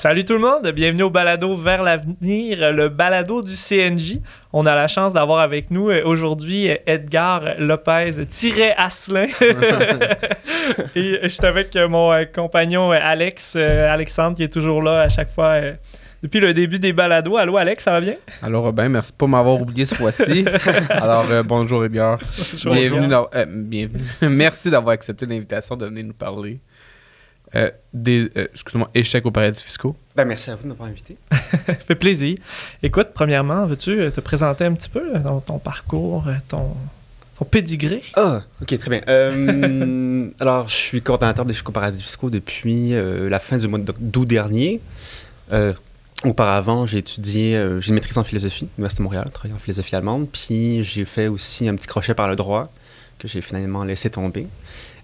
Salut tout le monde, bienvenue au balado Vers l'avenir, le balado du CNJ. On a la chance d'avoir avec nous aujourd'hui Edgar Lopez-Asselin. Et je suis avec mon compagnon Alexandre, qui est toujours là à chaque fois depuis le début des balados. Allô Alex, ça va bien? Allô Robin, merci de pas m'avoir oublié ce fois-ci. Alors bonjour Edgar. Bienvenue. Bienvenue. Merci d'avoir accepté l'invitation de venir nous parler excusez-moi, échecs aux paradis fiscaux. Ben, merci à vous de m'avoir invité. Ça fait plaisir. Écoute, premièrement, veux-tu te présenter un petit peu ton parcours, ton pédigré? Ah, ok, très bien. Alors, je suis coordonnateur d'échecs aux paradis fiscaux depuis la fin du mois d'août dernier. Auparavant, j'ai étudié, j'ai une maîtrise en philosophie, à l'Université de Montréal, travaillé en philosophie allemande, puis j'ai fait aussi un petit crochet par le droit que j'ai finalement laissé tomber,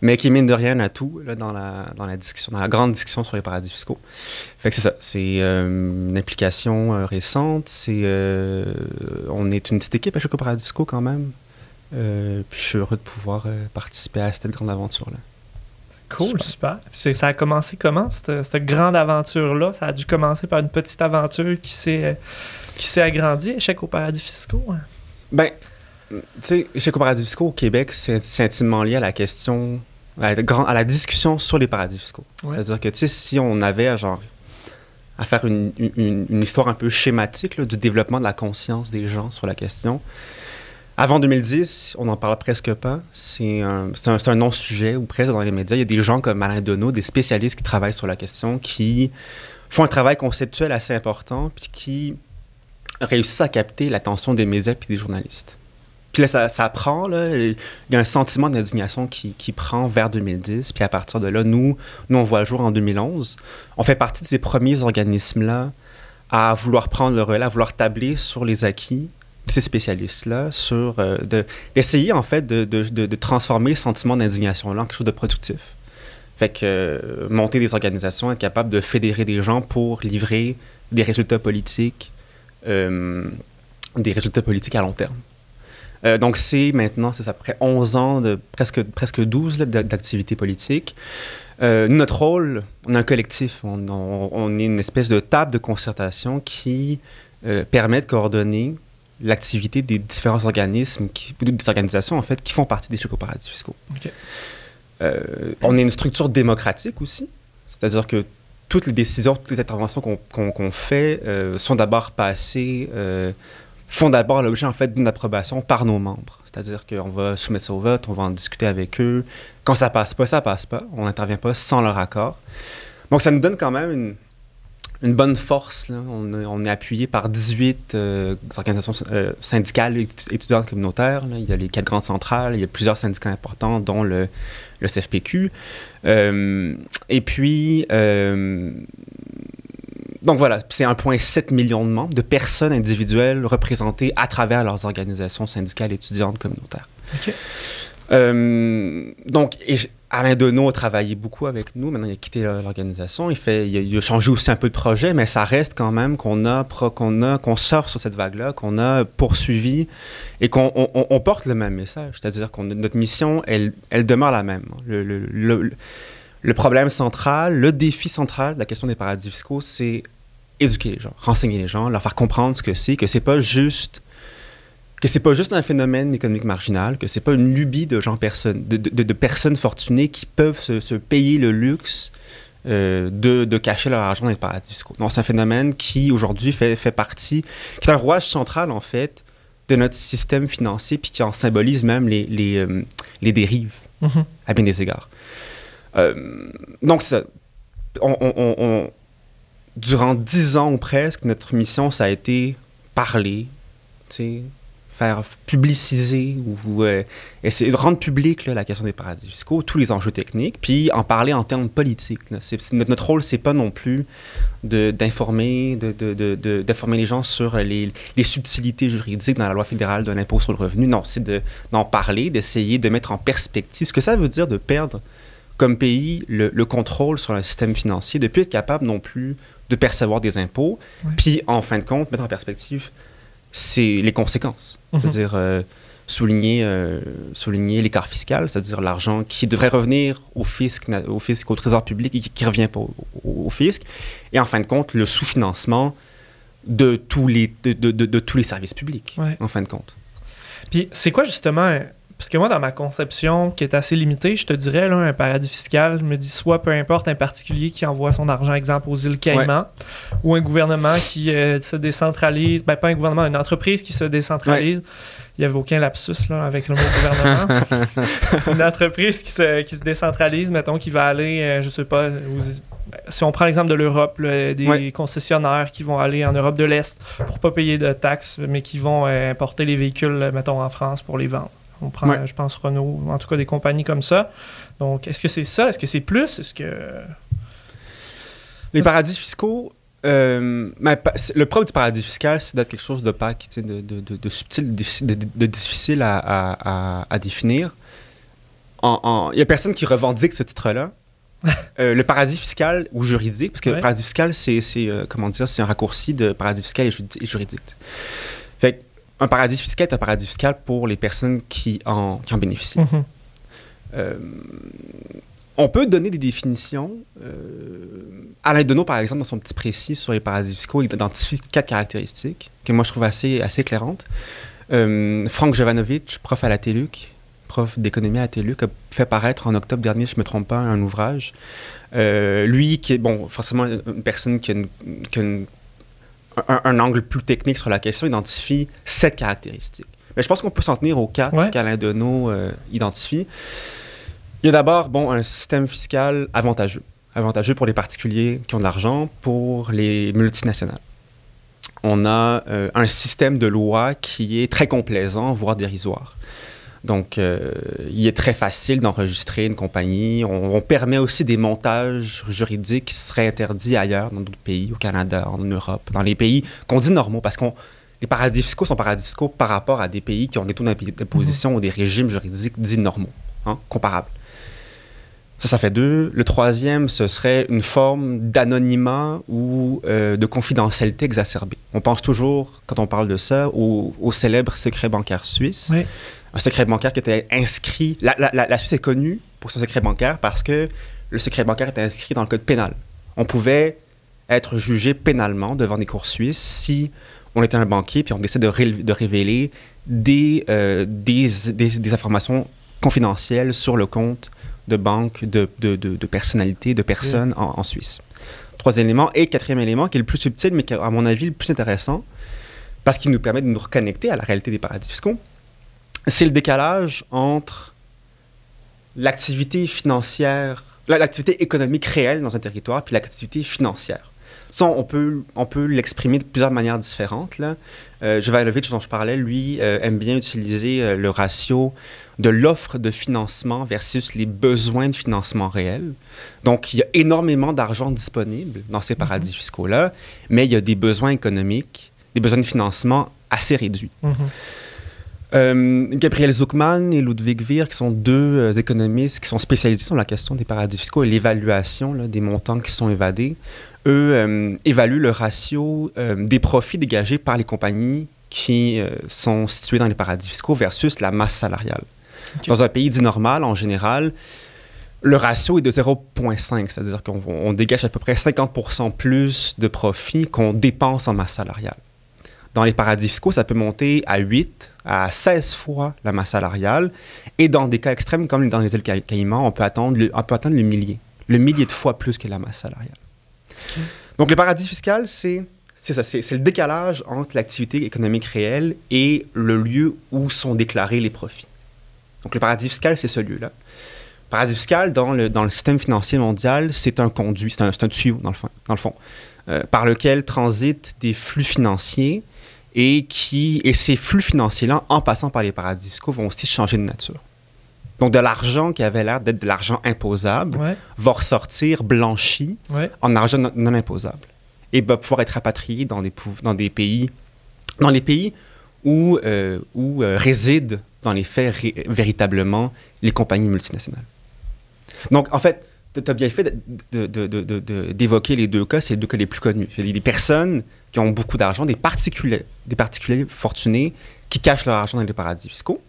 mais qui mine de rien à tout là, dans la discussion, dans la grande discussion sur les paradis fiscaux. Fait que c'est ça, c'est une implication récente, on est une petite équipe à échecs aux paradis fiscaux quand même, puis je suis heureux de pouvoir participer à cette grande aventure-là. Cool, super. Ça a commencé comment, cette grande aventure-là? Ça a dû commencer par une petite aventure qui s'est agrandie, échecs aux paradis fiscaux? Hein? Ben, tu sais, échecs aux paradis fiscaux au Québec, c'est intimement lié à la question, à la discussion sur les paradis fiscaux. Ouais. C'est-à-dire que, tu sais, si on avait à faire une histoire un peu schématique là, du développement de la conscience des gens sur la question, avant 2010, on n'en parle presque pas. C'est un non-sujet, ou presque dans les médias. Il y a des gens comme Alain Deneau, des spécialistes qui travaillent sur la question, qui font un travail conceptuel assez important, puis qui réussissent à capter l'attention des médias et des journalistes. Puis là, ça prend, là, il y a un sentiment d'indignation qui prend vers 2010, puis à partir de là, nous on voit le jour en 2011. On fait partie de ces premiers organismes-là à vouloir prendre le relais, à vouloir tabler sur les acquis de ces spécialistes-là, d'essayer en fait de transformer ce sentiment d'indignation-là en quelque chose de productif. Fait que monter des organisations, être capable de fédérer des gens pour livrer des résultats politiques à long terme. Donc, maintenant, c'est après 11 ans, presque 12 là, d'activité politique. Notre rôle, on est un collectif, on est une espèce de table de concertation qui permet de coordonner l'activité des différents organismes, des organisations, en fait, qui font partie des échecs aux paradis fiscaux. Okay. On est une structure démocratique aussi, c'est-à-dire que toutes les décisions, toutes les interventions qu'on fait sont d'abord passées... font d'abord l'objet, en fait, d'une approbation par nos membres. C'est-à-dire qu'on va soumettre ça au vote, on va en discuter avec eux. Quand ça passe pas, ça passe pas. On n'intervient pas sans leur accord. Donc, ça nous donne quand même une bonne force. Là. On est appuyé par 18 organisations syndicales et étudiantes communautaires. Là. Il y a les 4 grandes centrales, il y a plusieurs syndicats importants, dont le CFPQ. Et puis... Donc voilà, c'est 1,7 million de membres, de personnes individuelles représentées à travers leurs organisations syndicales, étudiantes, communautaires. Okay. Donc, Alain Deneau a travaillé beaucoup avec nous. Maintenant, il a quitté l'organisation. Il a changé aussi un peu de projet, mais ça reste quand même qu'on surfe sur cette vague-là, qu'on a poursuivi et qu'on porte le même message. C'est-à-dire que notre mission, elle demeure la même. Le problème central, le défi central de la question des paradis fiscaux, c'est éduquer les gens, renseigner les gens, leur faire comprendre ce que c'est pas juste un phénomène économique marginal, que c'est pas une lubie de personnes fortunées qui peuvent se payer le luxe de cacher leur argent dans les paradis fiscaux. Non, c'est un phénomène qui aujourd'hui fait partie, qui est un rouage central en fait de notre système financier, puis qui en symbolise même les dérives à bien des égards. Donc, ça, durant 10 ans ou presque, notre mission, ça a été parler, faire publiciser ou essayer de rendre public là, la question des paradis fiscaux, tous les enjeux techniques, puis en parler en termes politiques. Notre rôle, c'est pas non plus d'informer les gens sur les subtilités juridiques dans la loi fédérale de l'impôt sur le revenu. Non, c'est d'en parler, d'essayer de mettre en perspective ce que ça veut dire de perdre comme pays le contrôle sur un système financier, de ne plus être capable non plus de percevoir des impôts, puis en fin de compte, mettre en perspective les conséquences. C'est-à-dire souligner l'écart fiscal, c'est-à-dire l'argent qui devrait revenir au fisc, au trésor public et qui ne revient pas au fisc, et en fin de compte, le sous-financement de tous les services publics, en fin de compte. Puis c'est quoi justement... Parce que moi, dans ma conception, qui est assez limitée, je te dirais, là, un paradis fiscal, je me dis soit peu importe un particulier qui envoie son argent, exemple, aux îles Caïmans, ou un gouvernement qui se décentralise, ben pas un gouvernement, une entreprise qui se décentralise. Il n'y avait aucun lapsus là, avec le mot gouvernement. Une entreprise qui se décentralise, mettons, qui va aller, je sais pas, si on prend l'exemple de l'Europe, là, des concessionnaires qui vont aller en Europe de l'Est pour pas payer de taxes, mais qui vont importer les véhicules, mettons, en France pour les vendre. On prend, je pense, Renault, en tout cas des compagnies comme ça. Donc, est-ce que c'est ça? Est-ce que c'est plus? Est-ce que... Les paradis fiscaux, le propre du paradis fiscal, c'est d'être quelque chose d'opaque, de subtil, de difficile à définir. Il n'y a personne qui revendique ce titre-là. Le paradis fiscal ou juridique, parce que le paradis fiscal, c'est un raccourci de paradis fiscal et juridique. Fait que, un paradis fiscal est un paradis fiscal pour les personnes qui en bénéficient. On peut donner des définitions. Alain Deneau, par exemple, dans son petit précis sur les paradis fiscaux, il identifie 4 caractéristiques que moi je trouve assez éclairantes. Frank Jovanovic, prof à la TELUC, prof d'économie à la TELUC, a fait paraître en octobre dernier, si je ne me trompe pas, un ouvrage. Lui, qui est forcément une personne qui a un angle plus technique sur la question, identifie 7 caractéristiques. Mais je pense qu'on peut s'en tenir aux 4 qu'Alain Deneau identifie. Il y a d'abord un système fiscal avantageux. Avantageux pour les particuliers qui ont de l'argent, pour les multinationales. On a un système de loi qui est très complaisant, voire dérisoire. Donc, il est très facile d'enregistrer une compagnie. On permet aussi des montages juridiques qui seraient interdits ailleurs, dans d'autres pays, au Canada, en Europe, dans les pays qu'on dit normaux, parce que les paradis fiscaux sont paradis fiscaux par rapport à des pays qui ont des taux d'imposition ou des régimes juridiques dits normaux, comparables. Ça fait 2. Le 3e, ce serait une forme d'anonymat ou de confidentialité exacerbée. On pense toujours, quand on parle de ça, au célèbre secret bancaire suisse. Oui. Un secret bancaire qui était inscrit... La Suisse est connue pour son secret bancaire parce que le secret bancaire était inscrit dans le code pénal. On pouvait être jugé pénalement devant des cours suisses si on était un banquier puis on décide de révéler des informations confidentielles sur le compte de banque, de personnalités, de personnes en Suisse. 3e élément. Et 4e élément, qui est le plus subtil, mais qui est, à mon avis, le plus intéressant, parce qu'il nous permet de nous reconnecter à la réalité des paradis fiscaux, c'est le décalage entre l'activité financière, l'activité économique réelle dans un territoire, puis l'activité financière. Ça, on peut l'exprimer de plusieurs manières différentes. Jovanovic, dont je parlais, lui, aime bien utiliser le ratio de l'offre de financement versus les besoins de financement réels. Donc, il y a énormément d'argent disponible dans ces paradis fiscaux-là, mais il y a des besoins économiques, des besoins de financement assez réduits. Gabriel Zuckman et Ludwig Wier, qui sont 2 économistes qui sont spécialisés sur la question des paradis fiscaux et l'évaluation des montants qui sont évadés, eux évaluent le ratio des profits dégagés par les compagnies qui sont situées dans les paradis fiscaux versus la masse salariale. Okay. Dans un pays dit normal, en général, le ratio est de 0,5, c'est-à-dire qu'on dégage à peu près 50% plus de profits qu'on dépense en masse salariale. Dans les paradis fiscaux, ça peut monter à 8 à 16 fois la masse salariale. Et dans des cas extrêmes, comme dans les îles Caïmans, on peut atteindre le millier de fois plus que la masse salariale. Okay. Donc, le paradis fiscal, c'est le décalage entre l'activité économique réelle et le lieu où sont déclarés les profits. Donc, le paradis fiscal, c'est ce lieu-là. Le paradis fiscal, dans le système financier mondial, c'est un conduit, c'est un tuyau, dans le fond, par lequel transitent des flux financiers. Et ces flux financiers-là, en passant par les paradis fiscaux, vont aussi changer de nature. Donc, de l'argent qui avait l'air d'être de l'argent imposable va ressortir blanchi en argent non imposable. Et va pouvoir être rapatrié dans les pays où résident, dans les faits, véritablement les compagnies multinationales. Donc, en fait, tu as bien fait d'évoquer les 2 cas, c'est les 2 cas les plus connus. Il y a des personnes qui ont beaucoup d'argent, des particuliers fortunés qui cachent leur argent dans les paradis fiscaux.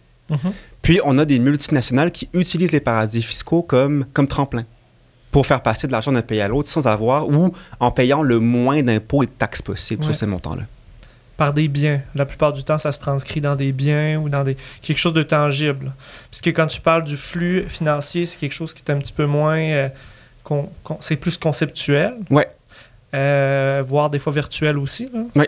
Puis, on a des multinationales qui utilisent les paradis fiscaux comme tremplin. pour faire passer de l'argent d'un pays à l'autre sans avoir ou en payant le moins d'impôts et de taxes possible sur ces montants-là. Par des biens. La plupart du temps, ça se transcrit dans des biens ou dans quelque chose de tangible. Puisque quand tu parles du flux financier, c'est quelque chose qui est un petit peu moins... c'est plus conceptuel. Oui. Voire des fois virtuel aussi. Là. Oui.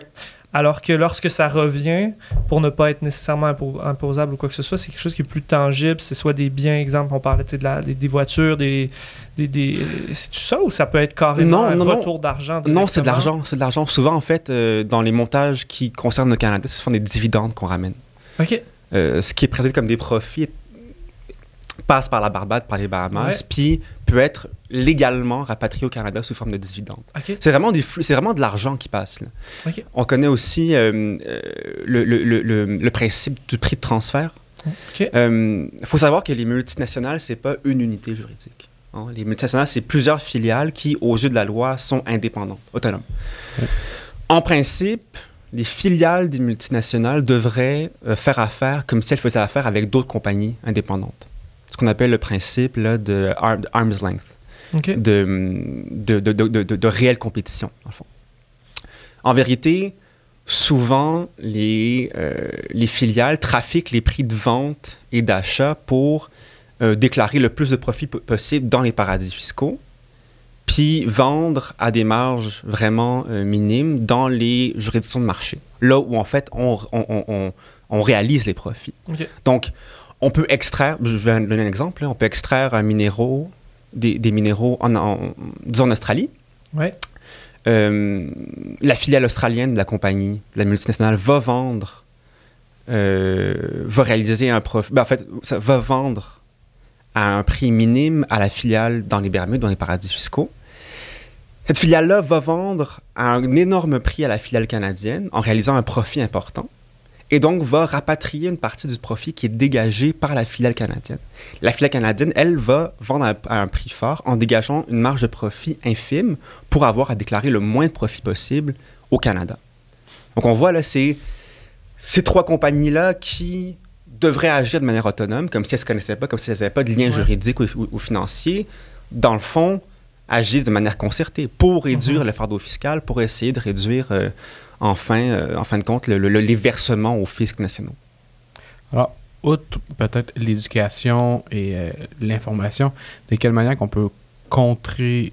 Alors que lorsque ça revient, pour ne pas être nécessairement imposable ou quoi que ce soit, c'est quelque chose qui est plus tangible. C'est soit des biens, exemple, on parlait des voitures, c'est-tu ça ou ça peut être carrément un retour d'argent directement? Non, c'est de l'argent. C'est de l'argent. Souvent, en fait, dans les montages qui concernent le Canada, ce sont des dividendes qu'on ramène. OK. Ce qui est présenté comme des profits passe par la Barbade, par les Bahamas, puis peut être légalement rapatrié au Canada sous forme de dividendes. Okay. C'est vraiment de l'argent qui passe. Là. Okay. On connaît aussi le principe du prix de transfert. Okay. Faut savoir que les multinationales, c'est pas une unité juridique. Hein? Les multinationales, c'est plusieurs filiales qui, aux yeux de la loi, sont indépendantes, autonomes. Okay. En principe, les filiales des multinationales devraient faire affaire comme si elles faisaient affaire avec d'autres compagnies indépendantes. Ce qu'on appelle le principe là, de arm's length, okay. de réelle compétition, en fond. En vérité, souvent, les filiales trafiquent les prix de vente et d'achat pour déclarer le plus de profit possible dans les paradis fiscaux, puis vendre à des marges vraiment minimes dans les juridictions de marché, là où, en fait, on réalise les profits. Okay. Donc, on peut extraire, je vais donner un exemple, là, on peut extraire des minéraux disons en Australie. Ouais. La filiale australienne de la compagnie, la multinationale, va réaliser un profit. En fait, ça va vendre à un prix minime à la filiale dans les Bermudes, dans les paradis fiscaux. Cette filiale-là va vendre à un énorme prix à la filiale canadienne en réalisant un profit important. Et donc, va rapatrier une partie du profit qui est dégagé par la filiale canadienne. La filiale canadienne, elle, va vendre à un prix fort en dégageant une marge de profit infime pour avoir à déclarer le moins de profit possible au Canada. Donc, on voit là, c'est ces trois compagnies-là qui devraient agir de manière autonome, comme si elles ne se connaissaient pas, comme si elles n'avaient pas de lien juridique ou financier. Dans le fond, agissent de manière concertée pour réduire le fardeau fiscal, pour essayer de réduire... en fin de compte, les versements aux fiscs nationaux. Alors, outre peut-être l'éducation et l'information, de quelle manière qu'on peut contrer,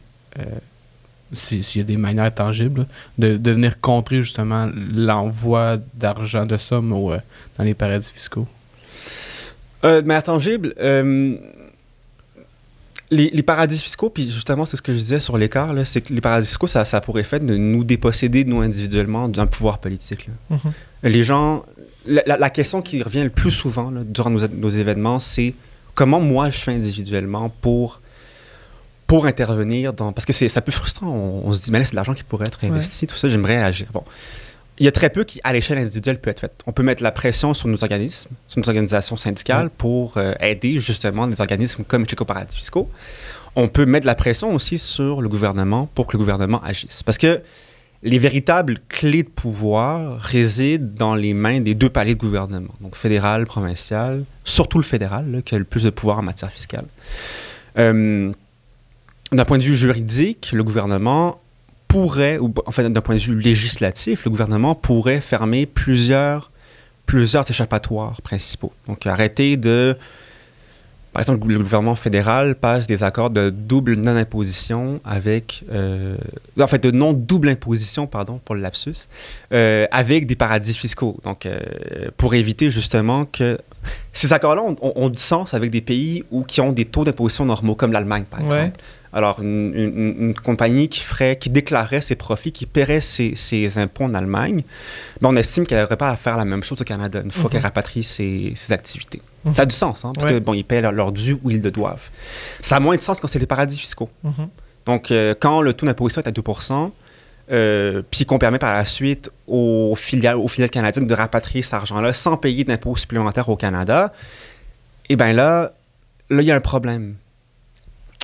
s'il y a des manières tangibles, de venir contrer justement l'envoi d'argent, de sommes dans les paradis fiscaux? De manière tangible, les paradis fiscaux, puis justement, c'est ce que je disais sur l'écart, là, c'est que les paradis fiscaux, ça a pour effet de nous déposséder, nous, individuellement, d'un pouvoir politique. Là. Mm-hmm. Les gens... La question qui revient le plus souvent là, durant nos événements, c'est comment moi, je fais individuellement pour intervenir dans... Parce que c'est un peu frustrant. On se dit, mais là, c'est de l'argent qui pourrait être investi, tout ça, j'aimerais agir. Bon. Il y a très peu qui, à l'échelle individuelle, peut être fait. On peut mettre la pression sur nos organismes, sur nos organisations syndicales pour aider justement des organismes comme les paradis fiscaux. On peut mettre la pression aussi sur le gouvernement pour que le gouvernement agisse. Parce que les véritables clés de pouvoir résident dans les mains des deux paliers de gouvernement, donc fédéral, provincial, surtout le fédéral, là, qui a le plus de pouvoir en matière fiscale. D'un point de vue juridique, le gouvernement pourrait, ou en fait d'un point de vue législatif, le gouvernement pourrait fermer plusieurs échappatoires principaux. Donc arrêter de... Par exemple, le gouvernement fédéral passe des accords de double non-imposition avec... en fait, de non-double imposition, pardon, pour le lapsus, avec des paradis fiscaux. Donc, pour éviter justement que... Ces accords-là ont du sens avec des pays qui ont des taux d'imposition normaux, comme l'Allemagne, par exemple. Alors, une compagnie qui déclarerait ses profits, qui paierait ses impôts en Allemagne, on estime qu'elle n'aurait pas à faire la même chose au Canada une fois qu'elle rapatrie ses activités. Ça a du sens, hein, parce que, ils paient leur dû où ils le doivent. Ça a moins de sens quand c'est les paradis fiscaux. Donc, quand le taux d'imposition est à 2%, puis qu'on permet par la suite aux filiales canadiennes de rapatrier cet argent-là sans payer d'impôts supplémentaires au Canada, eh bien là, il y a un problème.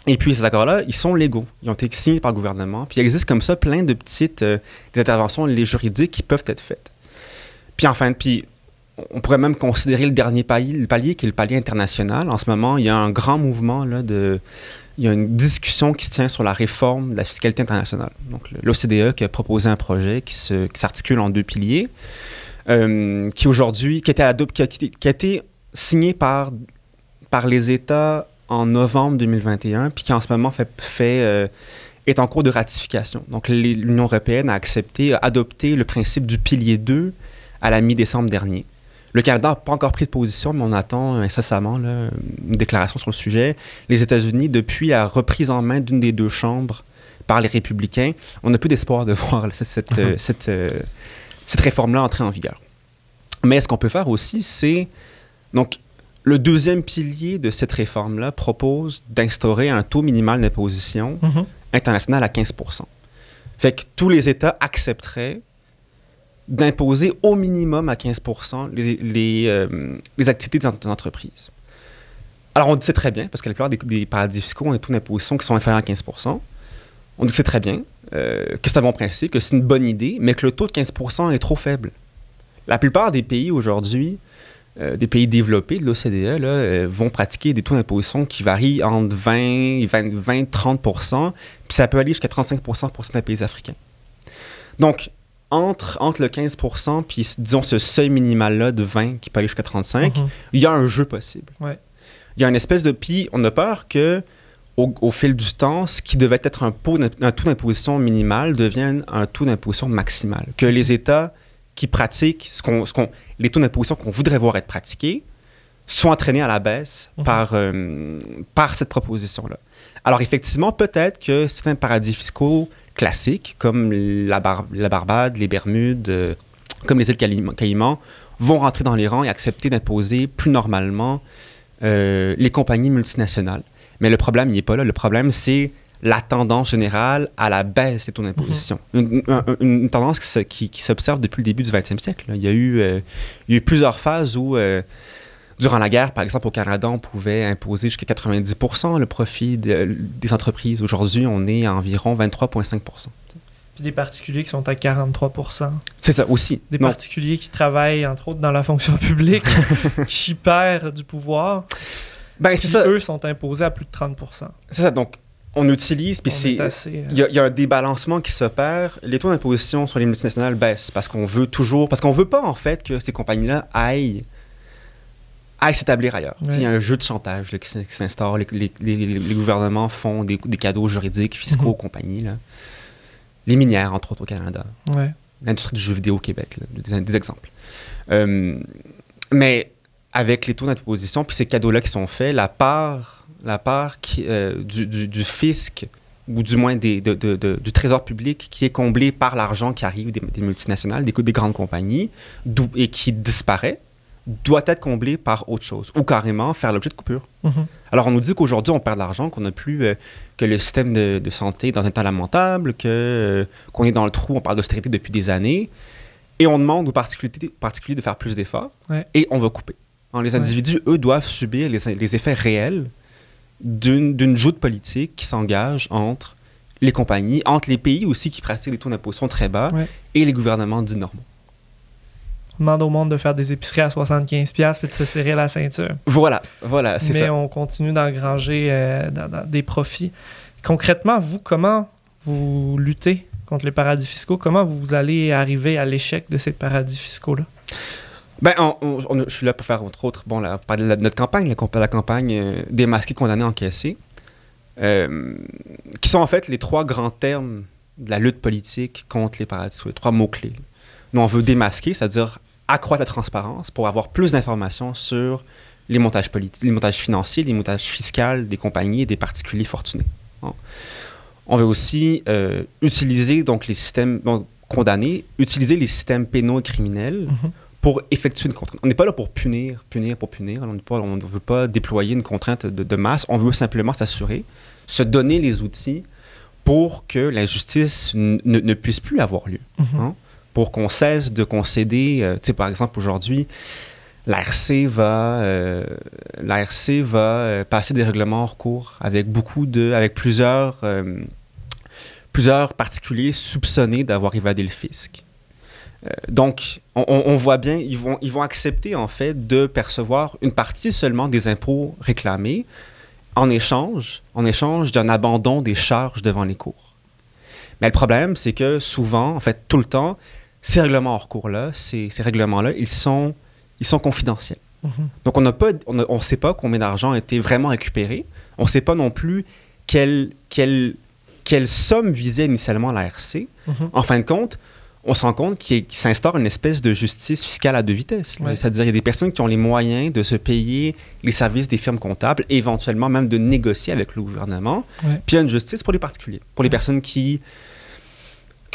Et puis, ces accords-là, ils sont légaux. Ils ont été signés par le gouvernement. Puis, il existe comme ça plein de petites des interventions juridiques qui peuvent être faites. Puis, enfin, on pourrait même considérer le dernier palier, qui est le palier international. En ce moment, il y a un grand mouvement là, il y a une discussion qui se tient sur la réforme de la fiscalité internationale. Donc, l'OCDE qui a proposé un projet qui s'articule en deux piliers, qui a été signé par les États en novembre 2021, puis qui en ce moment est en cours de ratification. Donc, l'Union européenne a adopté le principe du pilier 2 à la mi-décembre dernier. Le Canada n'a pas encore pris de position, mais on attend incessamment là, une déclaration sur le sujet. Les États-Unis, depuis la reprise en main d'une des deux chambres par les républicains, on n'a plus d'espoir de voir cette réforme-là entrer en vigueur. Mais ce qu'on peut faire aussi, c'est... Donc, le deuxième pilier de cette réforme-là propose d'instaurer un taux minimal d'imposition international à 15 %. Fait que tous les États accepteraient d'imposer au minimum à 15 % les activités d'entreprise. Alors, on dit que c'est très bien, parce que la plupart des paradis fiscaux ont un taux d'imposition qui sont inférieurs à 15 %. On dit que c'est très bien, que c'est un bon principe, que c'est une bonne idée, mais que le taux de 15 % est trop faible. La plupart des pays aujourd'hui, des pays développés de l'OCDE, vont pratiquer des taux d'imposition qui varient entre 20-30 %, puis ça peut aller jusqu'à 35 % pour certains pays africains. Donc, entre le 15 % puis, disons, ce seuil minimal-là de 20 qui peut aller jusqu'à 35, il y a un jeu possible. Ouais. Il y a une espèce de... Puis, on a peur que, au fil du temps, ce qui devait être un taux d'imposition minimal devienne un taux d'imposition maximal. Que les États qui pratiquent les taux d'imposition qu'on voudrait voir être pratiqués soient entraînés à la baisse par cette proposition-là. Alors, effectivement, peut-être que certains paradis fiscaux classiques, comme la Barbade, les Bermudes, comme les îles Caïmans, vont rentrer dans les rangs et accepter d'imposer plus normalement les compagnies multinationales. Mais le problème, il n'est pas là. Le problème, c'est la tendance générale à la baisse des taux d'imposition. Une tendance qui s'observe depuis le début du 20e siècle. Il y a eu plusieurs phases où, durant la guerre, par exemple, au Canada, on pouvait imposer jusqu'à 90 % le profit des entreprises. Aujourd'hui, on est à environ 23,5 %. Puis des particuliers qui sont à 43 %. C'est ça, aussi. Des particuliers qui travaillent, entre autres, dans la fonction publique, qui perdent du pouvoir. Ben, c'est ça. Eux sont imposés à plus de 30 %. C'est ça, donc on utilise, puis il y a un débalancement qui s'opère. Les taux d'imposition sur les multinationales baissent parce qu'on veut pas, en fait, que ces compagnies-là aillent s'établir ailleurs. Ouais. Il y a un jeu de chantage là, qui s'instaure. Les gouvernements font des cadeaux juridiques, fiscaux aux compagnies. Là. Les minières, entre autres, au Canada. Ouais. L'industrie du jeu vidéo au Québec, là, des exemples. Mais avec les taux d'imposition puis ces cadeaux-là qui sont faits, la part du fisc, ou du moins du trésor public qui est comblé par l'argent qui arrive des multinationales, des grandes compagnies, et qui disparaît, doit être comblé par autre chose, ou carrément faire l'objet de coupures. Alors, on nous dit qu'aujourd'hui, on perd de l'argent, qu'on n'a plus... que le système de santé est dans un état lamentable, qu'on est dans le trou, on parle d'austérité depuis des années, et on demande aux particuliers de faire plus d'efforts, et on va couper. Alors, les individus, eux, doivent subir les effets réels d'une joute politique qui s'engage entre les compagnies, entre les pays aussi qui pratiquent des taux d'imposition très bas, et les gouvernements dits normaux. On demande au monde de faire des épiceries à 75$ puis de se serrer la ceinture. Voilà, c'est ça. Mais on continue d'engranger des profits. Concrètement, vous, comment vous luttez contre les paradis fiscaux? Comment vous allez arriver à l'échec de ces paradis fiscaux-là? Ben, je suis là pour faire, entre autres, parler de notre campagne, la campagne Démasquer, condamner, encaisser, qui sont en fait les trois grands termes de la lutte politique contre les paradis fiscaux, les trois mots-clés. Nous, on veut démasquer, c'est-à-dire accroître la transparence pour avoir plus d'informations sur les montages politiques, les montages financiers, les montages fiscaux des compagnies et des particuliers fortunés. Bon. On veut aussi utiliser donc les systèmes condamnés, utiliser les systèmes pénaux et criminels pour effectuer une contrainte. On n'est pas là pour punir. On ne veut pas déployer une contrainte de masse. On veut simplement s'assurer, se donner les outils pour que l'injustice ne puisse plus avoir lieu. Pour qu'on cesse de concéder. Tu sais, par exemple, aujourd'hui, l'ARC va passer des règlements hors cours avec plusieurs particuliers soupçonnés d'avoir évadé le fisc. Donc, on voit bien, ils vont accepter, en fait, de percevoir une partie seulement des impôts réclamés en échange d'un abandon des charges devant les cours. Mais le problème, c'est que souvent, en fait, tout le temps, ces règlements hors cours-là, ces règlements-là, ils sont confidentiels. Donc, on ne sait pas combien d'argent a été vraiment récupéré. On ne sait pas non plus quelle somme visait initialement la RC. En fin de compte, on se rend compte qu'il s'instaure une espèce de justice fiscale à deux vitesses. Ouais. C'est-à-dire qu'il y a des personnes qui ont les moyens de se payer les services des firmes comptables et éventuellement même de négocier avec le gouvernement. Ouais. Puis il y a une justice pour les particuliers, pour les personnes qui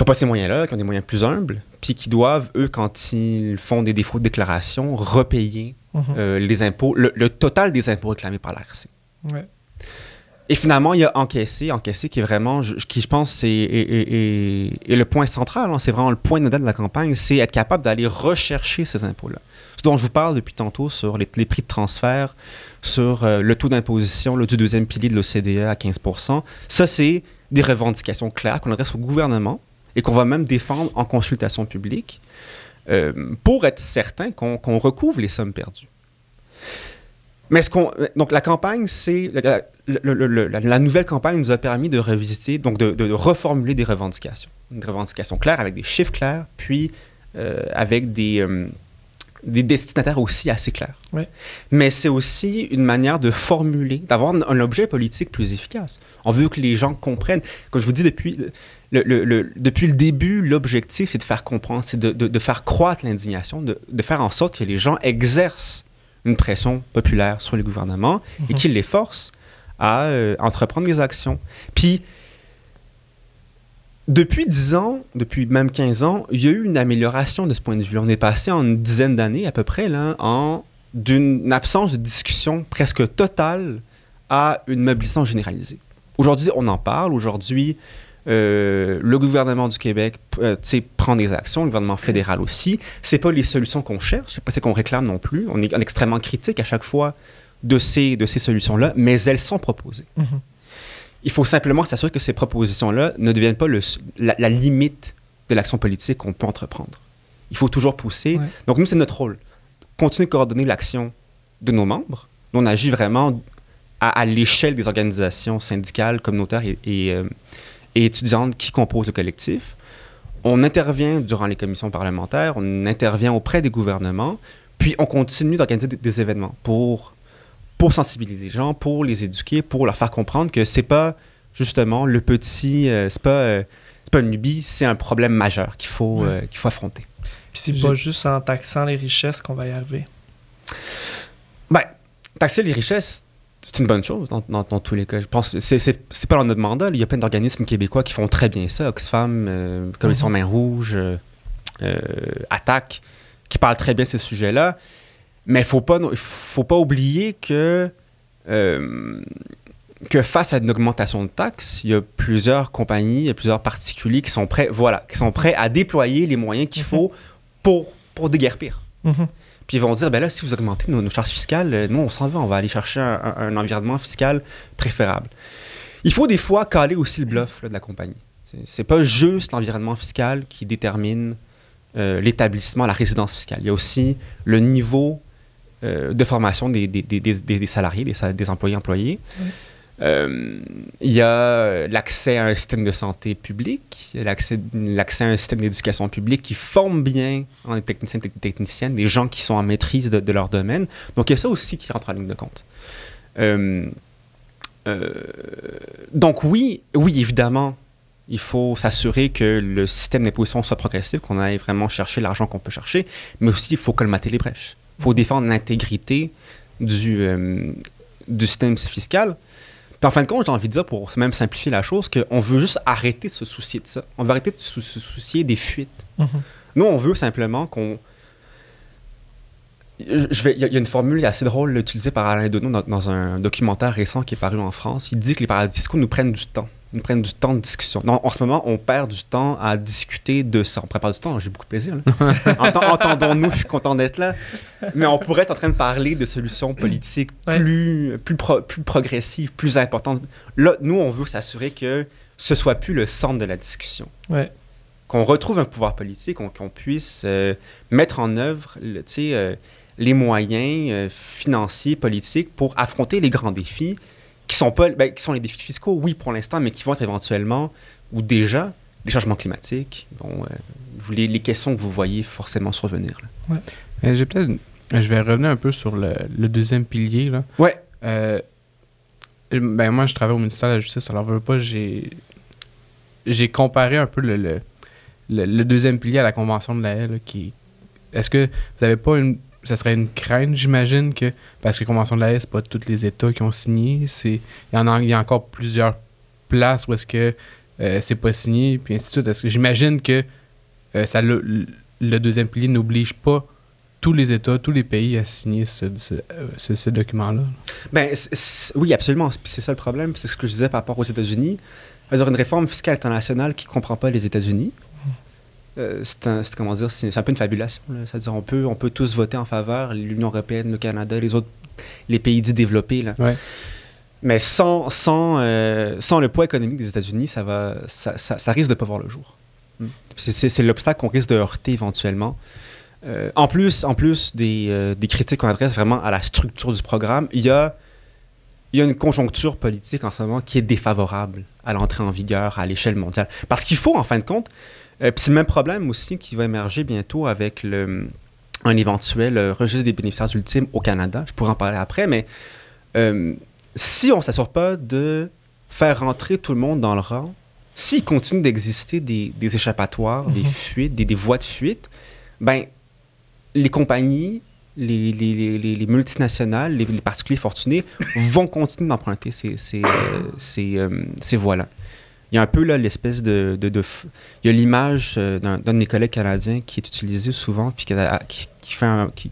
n'ont pas ces moyens-là, qui ont des moyens plus humbles, puis qui doivent, eux, quand ils font des défauts de déclaration, repayer les impôts, le total des impôts réclamés par la RC. Ouais. Et finalement, il y a encaissé qui est vraiment, qui je pense, est le point central, hein, c'est vraiment le point nodal de la campagne, c'est être capable d'aller rechercher ces impôts-là. Ce dont je vous parle depuis tantôt sur les prix de transfert, sur le taux d'imposition du deuxième pilier de l'OCDE à 15%, ça, c'est des revendications claires qu'on adresse au gouvernement et qu'on va même défendre en consultation publique pour être certain qu'on recouvre les sommes perdues. Mais donc la campagne, c'est la nouvelle campagne nous a permis de revisiter, donc de reformuler des revendications claires avec des chiffres clairs, puis avec des destinataires aussi assez clairs. Ouais. Mais c'est aussi une manière de formuler, d'avoir un objet politique plus efficace. On veut que les gens comprennent. Comme je vous dis depuis le début, l'objectif, c'est de faire comprendre, c'est de faire croître l'indignation, de faire en sorte que les gens exercent une pression populaire sur le gouvernement et qu'il les force à entreprendre des actions. Puis, depuis 10 ans, depuis même 15 ans, il y a eu une amélioration de ce point de vue. On est passé en une dizaine d'années à peu près là, d'une absence de discussion presque totale à une mobilisation généralisée. Aujourd'hui, on en parle. Aujourd'hui, le gouvernement du Québec prend des actions, le gouvernement fédéral aussi. C'est pas les solutions qu'on cherche, c'est pas ce qu'on réclame non plus. On est extrêmement critique à chaque fois de ces solutions-là, mais elles sont proposées. Il faut simplement s'assurer que ces propositions-là ne deviennent pas la limite de l'action politique qu'on peut entreprendre. Il faut toujours pousser. Ouais. Donc nous, c'est notre rôle. Continuer de coordonner l'action de nos membres. Nous, on agit vraiment à l'échelle des organisations syndicales, communautaires et étudiantes qui composent le collectif. On intervient durant les commissions parlementaires, on intervient auprès des gouvernements, puis on continue d'organiser des événements pour sensibiliser les gens, pour les éduquer, pour leur faire comprendre que c'est pas justement le petit, c'est pas une lubie, c'est un problème majeur qu'il faut affronter. Puis c'est pas juste en taxant les richesses qu'on va y arriver. Ben, taxer les richesses, c'est une bonne chose dans tous les cas. Je pense que c'est pas dans notre mandat. Il y a plein d'organismes québécois qui font très bien ça. Oxfam, Commission Main Rouge, Attaque, qui parlent très bien de ces sujets-là. Mais il ne faut pas oublier que face à une augmentation de taxes, il y a plusieurs compagnies, il y a plusieurs particuliers qui sont prêts à déployer les moyens qu'il faut pour déguerpir. Puis ils vont dire, ben là, si vous augmentez nos charges fiscales, nous, on s'en va, on va aller chercher un environnement fiscal préférable. Il faut des fois caler aussi le bluff là, de la compagnie. C'est pas juste l'environnement fiscal qui détermine l'établissement, la résidence fiscale. Il y a aussi le niveau de formation des salariés, des employés. Il y a l'accès à un système de santé public, l'accès à un système d'éducation publique qui forme bien des techniciens et techniciennes, des gens qui sont en maîtrise de leur domaine. Donc, il y a ça aussi qui rentre en ligne de compte. Donc, oui, évidemment, il faut s'assurer que le système d'imposition soit progressif, qu'on aille vraiment chercher l'argent qu'on peut chercher, mais aussi, il faut colmater les brèches. Il faut défendre l'intégrité du système fiscal. Puis en fin de compte, j'ai envie de dire, pour même simplifier la chose, qu'on veut juste arrêter de se soucier de ça. On veut arrêter de se soucier des fuites. Nous, on veut simplement qu'on... Il y a une formule assez drôle utilisée par Alain Deneau dans un documentaire récent qui est paru en France. Il dit que les paradis fiscaux nous prennent du temps. Ils nous prennent du temps de discussion. En ce moment, on perd du temps à discuter de ça. On prépare du temps, j'ai beaucoup de plaisir. Entendons-nous, je suis content d'être là. Mais on pourrait être en train de parler de solutions politiques plus progressives, plus importantes. Là, nous, on veut s'assurer que ce ne soit plus le centre de la discussion. Ouais. Qu'on retrouve un pouvoir politique, qu'on puisse mettre en œuvre les moyens financiers, politiques pour affronter les grands défis qui sont les défis fiscaux, oui, pour l'instant, mais qui vont être éventuellement, ou déjà, les changements climatiques, les questions que vous voyez forcément survenir. Là. Ouais. Je vais revenir un peu sur le deuxième pilier. Là. Ouais. Moi, je travaille au ministère de la Justice, alors je veux pas, j'ai comparé un peu le deuxième pilier à la Convention de la Haye. Est-ce que vous n'avez pas ça serait une crainte, j'imagine, parce que la Convention de la Haye, c'est pas tous les États qui ont signé. Il y a encore plusieurs places où est-ce que c'est pas signé, puis ainsi de suite. Est-ce que j'imagine que le deuxième pilier n'oblige pas tous les États, tous les pays à signer ce document-là? Oui, absolument. C'est ça le problème. C'est ce que je disais par rapport aux États-Unis. Une réforme fiscale internationale qui ne comprend pas les États-Unis, c'est un peu une fabulation. C'est-à-dire on peut tous voter en faveur, l'Union européenne, le Canada, les pays dits développés. Là. Ouais. Mais sans le poids économique des États-Unis, ça risque de ne pas voir le jour. C'est l'obstacle qu'on risque de heurter éventuellement. En plus des critiques qu'on adresse vraiment à la structure du programme, il y a une conjoncture politique en ce moment qui est défavorable à l'entrée en vigueur à l'échelle mondiale. Parce qu'il faut, en fin de compte, puis c'est le même problème aussi qui va émerger bientôt avec un éventuel registre des bénéficiaires ultimes au Canada. Je pourrais en parler après, mais si on ne s'assure pas de faire rentrer tout le monde dans le rang, s'il continue d'exister des échappatoires, des fuites, des voies de fuite, les compagnies, les multinationales, les particuliers fortunés vont continuer d'emprunter ces voies-là. Il y a un peu là l'espèce il y a l'image d'un de mes collègues canadiens qui est utilisé souvent puis qui a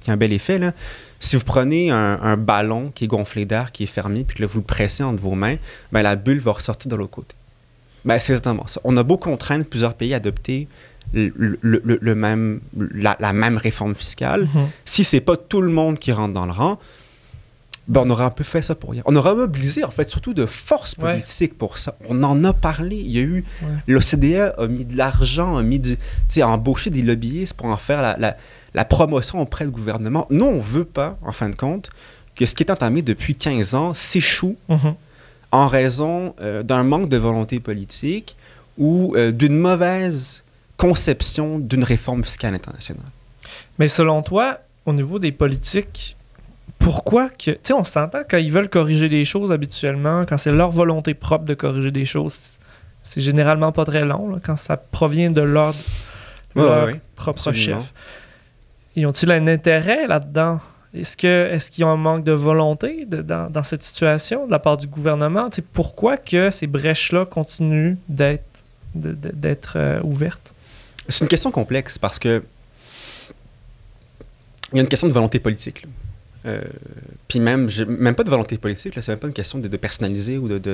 un bel effet. Là. Si vous prenez un ballon qui est gonflé d'air, qui est fermé, puis là, vous le pressez entre vos mains, la bulle va ressortir de l'autre côté. C'est exactement ça. On a beau contraindre plusieurs pays à adopter la même réforme fiscale. Si c'est pas tout le monde qui rentre dans le rang, on aurait un peu fait ça pour rien. On aurait mobilisé, en fait, surtout de forces politiques pour ça. On en a parlé. Il y a eu... L'OCDE a mis de l'argent, a embauché des lobbyistes pour en faire la promotion auprès du gouvernement. Nous, on veut pas, en fin de compte, que ce qui est entamé depuis 15 ans s'échoue en raison d'un manque de volonté politique ou d'une mauvaise conception d'une réforme fiscale internationale. Mais selon toi, au niveau des politiques, pourquoi que... Tu sais, on s'entend quand ils veulent corriger des choses habituellement, quand c'est leur volonté propre de corriger des choses, c'est généralement pas très long, là, quand ça provient de leur propre chef. Ils ont-ils un intérêt là-dedans? Est-ce qu'ils ont un manque de volonté dans cette situation de la part du gouvernement? T'sais, pourquoi que ces brèches-là continuent d'être ouvertes? C'est une question complexe parce que il y a une question de volonté politique. Puis même pas de volonté politique, là, c'est même pas une question de personnaliser ou de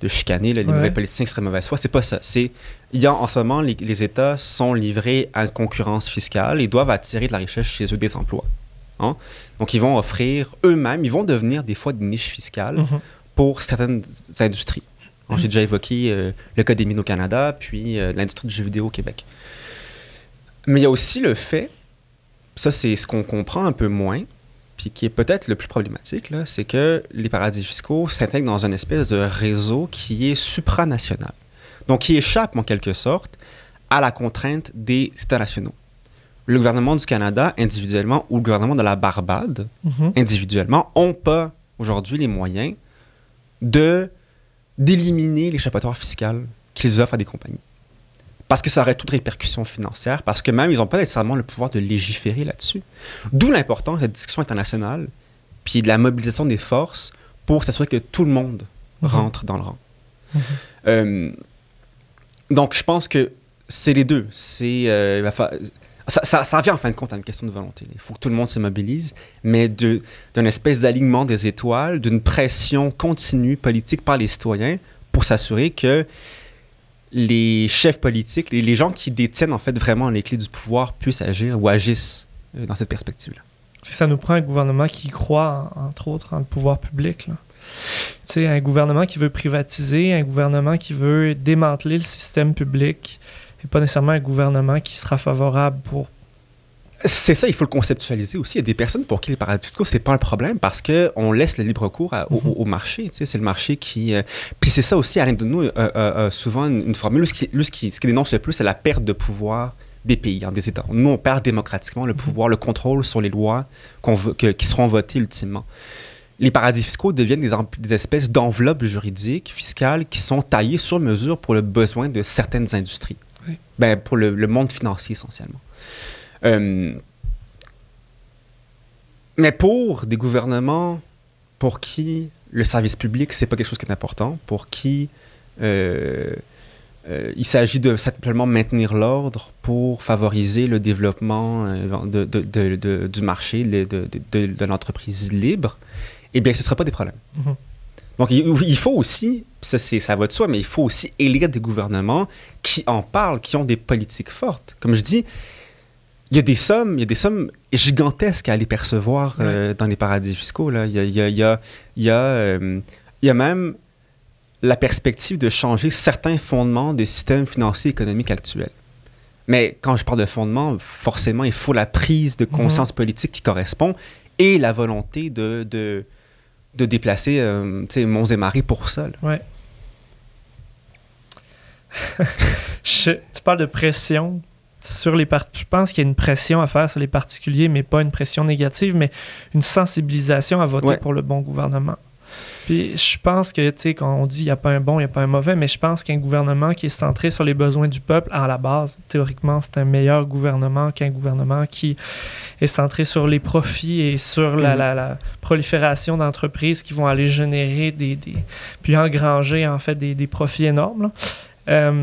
chicaner les mauvais politiciens qui seraient de mauvaise foi. C'est pas ça. En ce moment, les États sont livrés à une concurrence fiscale et doivent attirer de la richesse chez eux des emplois. Hein? Donc, ils vont offrir eux-mêmes, ils vont devenir des fois des niches fiscales pour certaines industries. J'ai déjà évoqué le cas des mines au Canada, puis l'industrie du jeu vidéo au Québec. Mais il y a aussi le fait, ça c'est ce qu'on comprend un peu moins, puis qui est peut-être le plus problématique, là, c'est que les paradis fiscaux s'intègrent dans une espèce de réseau qui est supranational. Donc, qui échappe en quelque sorte à la contrainte des États nationaux. Le gouvernement du Canada, individuellement, ou le gouvernement de la Barbade, individuellement, n'ont pas aujourd'hui les moyens d'éliminer l'échappatoire fiscal qu'ils offrent à des compagnies. Parce que ça aurait toute répercussion financière, parce que même, ils n'ont pas nécessairement le pouvoir de légiférer là-dessus. D'où l'importance de cette discussion internationale, puis de la mobilisation des forces pour s'assurer que tout le monde rentre dans le rang. Donc, je pense que c'est les deux. Ça revient en fin de compte à une question de volonté. Il faut que tout le monde se mobilise, mais d'un espèce d'alignement des étoiles, d'une pression continue politique par les citoyens pour s'assurer que les chefs politiques, les gens qui détiennent en fait vraiment les clés du pouvoir puissent agir ou agissent dans cette perspective-là. Ça nous prend un gouvernement qui croit, entre autres, en le pouvoir public. Tu sais, un gouvernement qui veut privatiser, un gouvernement qui veut démanteler le système public, et pas nécessairement un gouvernement qui sera favorable pour C'est ça, il faut le conceptualiser aussi. Il y a des personnes pour qui les paradis fiscaux, c'est pas un problème parce qu'on laisse le libre cours au marché. Tu sais, c'est le marché qui... Puis c'est ça aussi, Alain Deneau a souvent une formule. Ce qui dénonce le plus, c'est la perte de pouvoir des pays, des États. Nous, on perd démocratiquement le pouvoir, le contrôle sur les lois qui seront votées ultimement. Les paradis fiscaux deviennent des espèces d'enveloppes juridiques, fiscales, qui sont taillées sur mesure pour le besoin de certaines industries. Oui. Ben, pour le monde financier, essentiellement. Mais pour des gouvernements pour qui le service public, c'est pas quelque chose qui est important, pour qui il s'agit de simplement maintenir l'ordre pour favoriser le développement du marché, de l'entreprise libre, eh bien, ce ne sera pas des problèmes. Mm-hmm. Donc, il faut aussi, ça va de soi, mais il faut aussi élire des gouvernements qui en parlent, qui ont des politiques fortes. Comme je dis, il y a des sommes gigantesques à aller percevoir dans les paradis fiscaux. Là. Il y a même la perspective de changer certains fondements des systèmes financiers et économiques actuels. Mais quand je parle de fondements, forcément, il faut la prise de conscience politique qui correspond et la volonté de déplacer monts et marées pour ça. Ouais. Tu parles de pression sur les je pense qu'il y a une pression à faire sur les particuliers, mais pas une pression négative, mais une sensibilisation à voter pour le bon gouvernement. Puis je pense que, tu sais, quand on dit il n'y a pas un bon, il n'y a pas un mauvais, mais je pense qu'un gouvernement qui est centré sur les besoins du peuple, à la base, théoriquement, c'est un meilleur gouvernement qu'un gouvernement qui est centré sur les profits et sur la prolifération d'entreprises qui vont aller générer puis engranger, en fait, des profits énormes, là.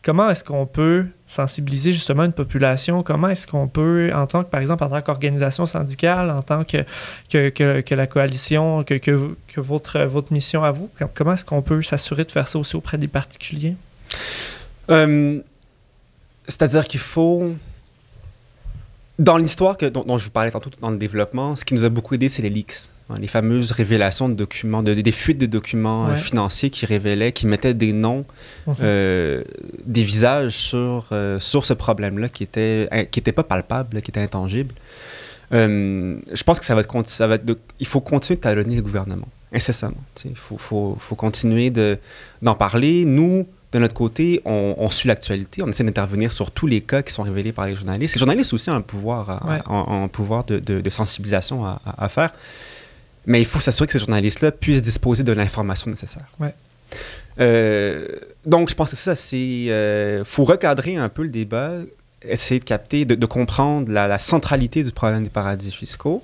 Comment est-ce qu'on peut sensibiliser justement une population? Comment est-ce qu'on peut, par exemple, en tant qu'organisation syndicale, en tant que la coalition, que votre mission à vous, comment est-ce qu'on peut s'assurer de faire ça aussi auprès des particuliers? C'est-à-dire qu'il faut... Dans l'histoire dont je vous parlais tantôt dans le développement, ce qui nous a beaucoup aidé, c'est les leaks. Les fameuses révélations de documents, des fuites de documents financiers qui mettaient des noms, des visages sur ce problème-là qui était pas palpable, qui était intangible. Je pense que il faut continuer de talonner le gouvernement, incessamment. Il faut continuer d'en parler. Nous, de notre côté, on suit l'actualité, on essaie d'intervenir sur tous les cas qui sont révélés par les journalistes. Les journalistes aussi ont un pouvoir, de sensibilisation à faire. Mais il faut s'assurer que ces journalistes-là puissent disposer de l'information nécessaire. Ouais. Donc, je pense que ça, c'est... faut recadrer un peu le débat, essayer de capter, de comprendre la centralité du problème des paradis fiscaux.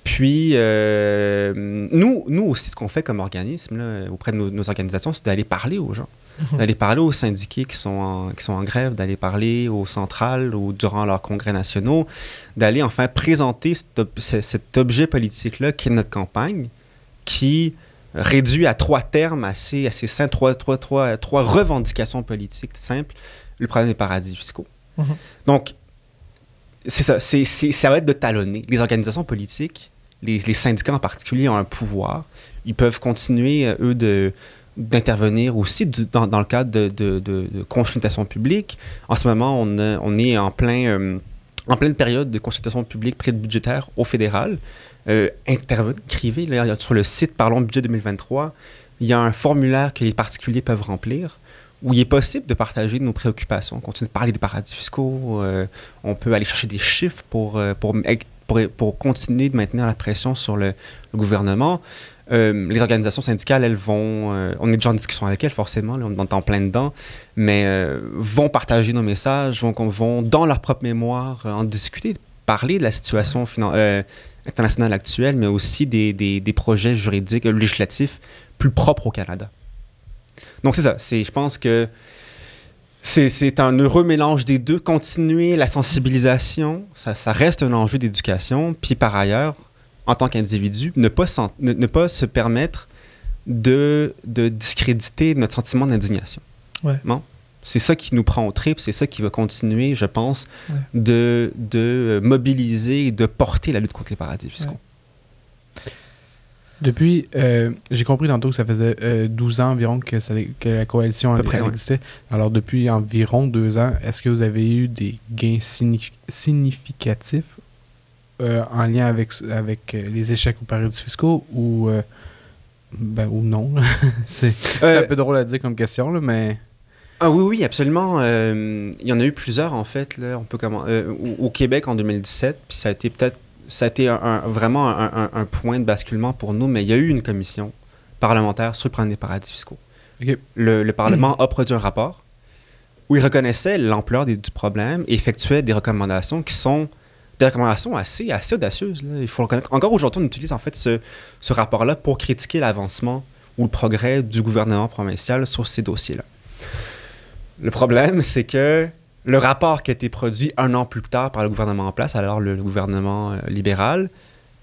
Puis, nous aussi, ce qu'on fait comme organisme, là, auprès de nos organisations, c'est d'aller parler aux gens. D'aller parler aux syndiqués qui sont en grève, d'aller parler aux centrales ou durant leurs congrès nationaux, d'aller enfin présenter cet objet politique-là qui est notre campagne, qui réduit à 3 termes assez simples, 3 revendications politiques simples, le problème des paradis fiscaux. Donc, c'est ça, ça va être de talonner. Les organisations politiques, les syndicats en particulier ont un pouvoir. Ils peuvent continuer, eux, d'intervenir aussi dans le cadre de consultation publique. En ce moment, on est en pleine période de consultation publique budgétaire au fédéral. Écrivez, là, sur le site Parlons Budget 2023, il y a un formulaire que les particuliers peuvent remplir où il est possible de partager nos préoccupations. On continue de parler des paradis fiscaux, on peut aller chercher des chiffres pour continuer de maintenir la pression sur le gouvernement. Les organisations syndicales, elles vont... on est déjà en discussion avec elles, forcément, là, on est en plein dedans, mais vont partager nos messages, vont dans leur propre mémoire, en discuter, parler de la situation internationale actuelle, mais aussi des projets juridiques, législatifs plus propres au Canada. Donc, c'est ça. Je pense que c'est un heureux mélange des deux. Continuer la sensibilisation, ça reste un enjeu d'éducation, puis par ailleurs, en tant qu'individu, ne pas se permettre de discréditer notre sentiment d'indignation. Ouais. Bon? C'est ça qui nous prend au trip, c'est ça qui va continuer, je pense, de mobiliser et de porter la lutte contre les paradis fiscaux. Ouais. Depuis, j'ai compris tantôt que ça faisait 12 ans environ que la coalition existait. Alors, depuis environ 2 ans, est-ce que vous avez eu des gains significatifs en lien avec les échecs aux paradis fiscaux ou non. C'est un peu drôle à dire comme question, là, mais... Ah oui, absolument. Il y en a eu plusieurs, en fait. Là, on peut au Québec en 2017, puis ça a été vraiment un point de basculement pour nous, mais il y a eu une commission parlementaire sur le problème des paradis fiscaux. Okay. Le Parlement a produit un rapport où il reconnaissait l'ampleur du problème et effectuait des recommandations qui sont des recommandations assez audacieuses. Là. Il faut le reconnaître. Encore aujourd'hui, on utilise en fait ce rapport-là pour critiquer l'avancement ou le progrès du gouvernement provincial sur ces dossiers-là. Le problème, c'est que le rapport qui a été produit 1 an plus tard par le gouvernement en place, alors le gouvernement libéral,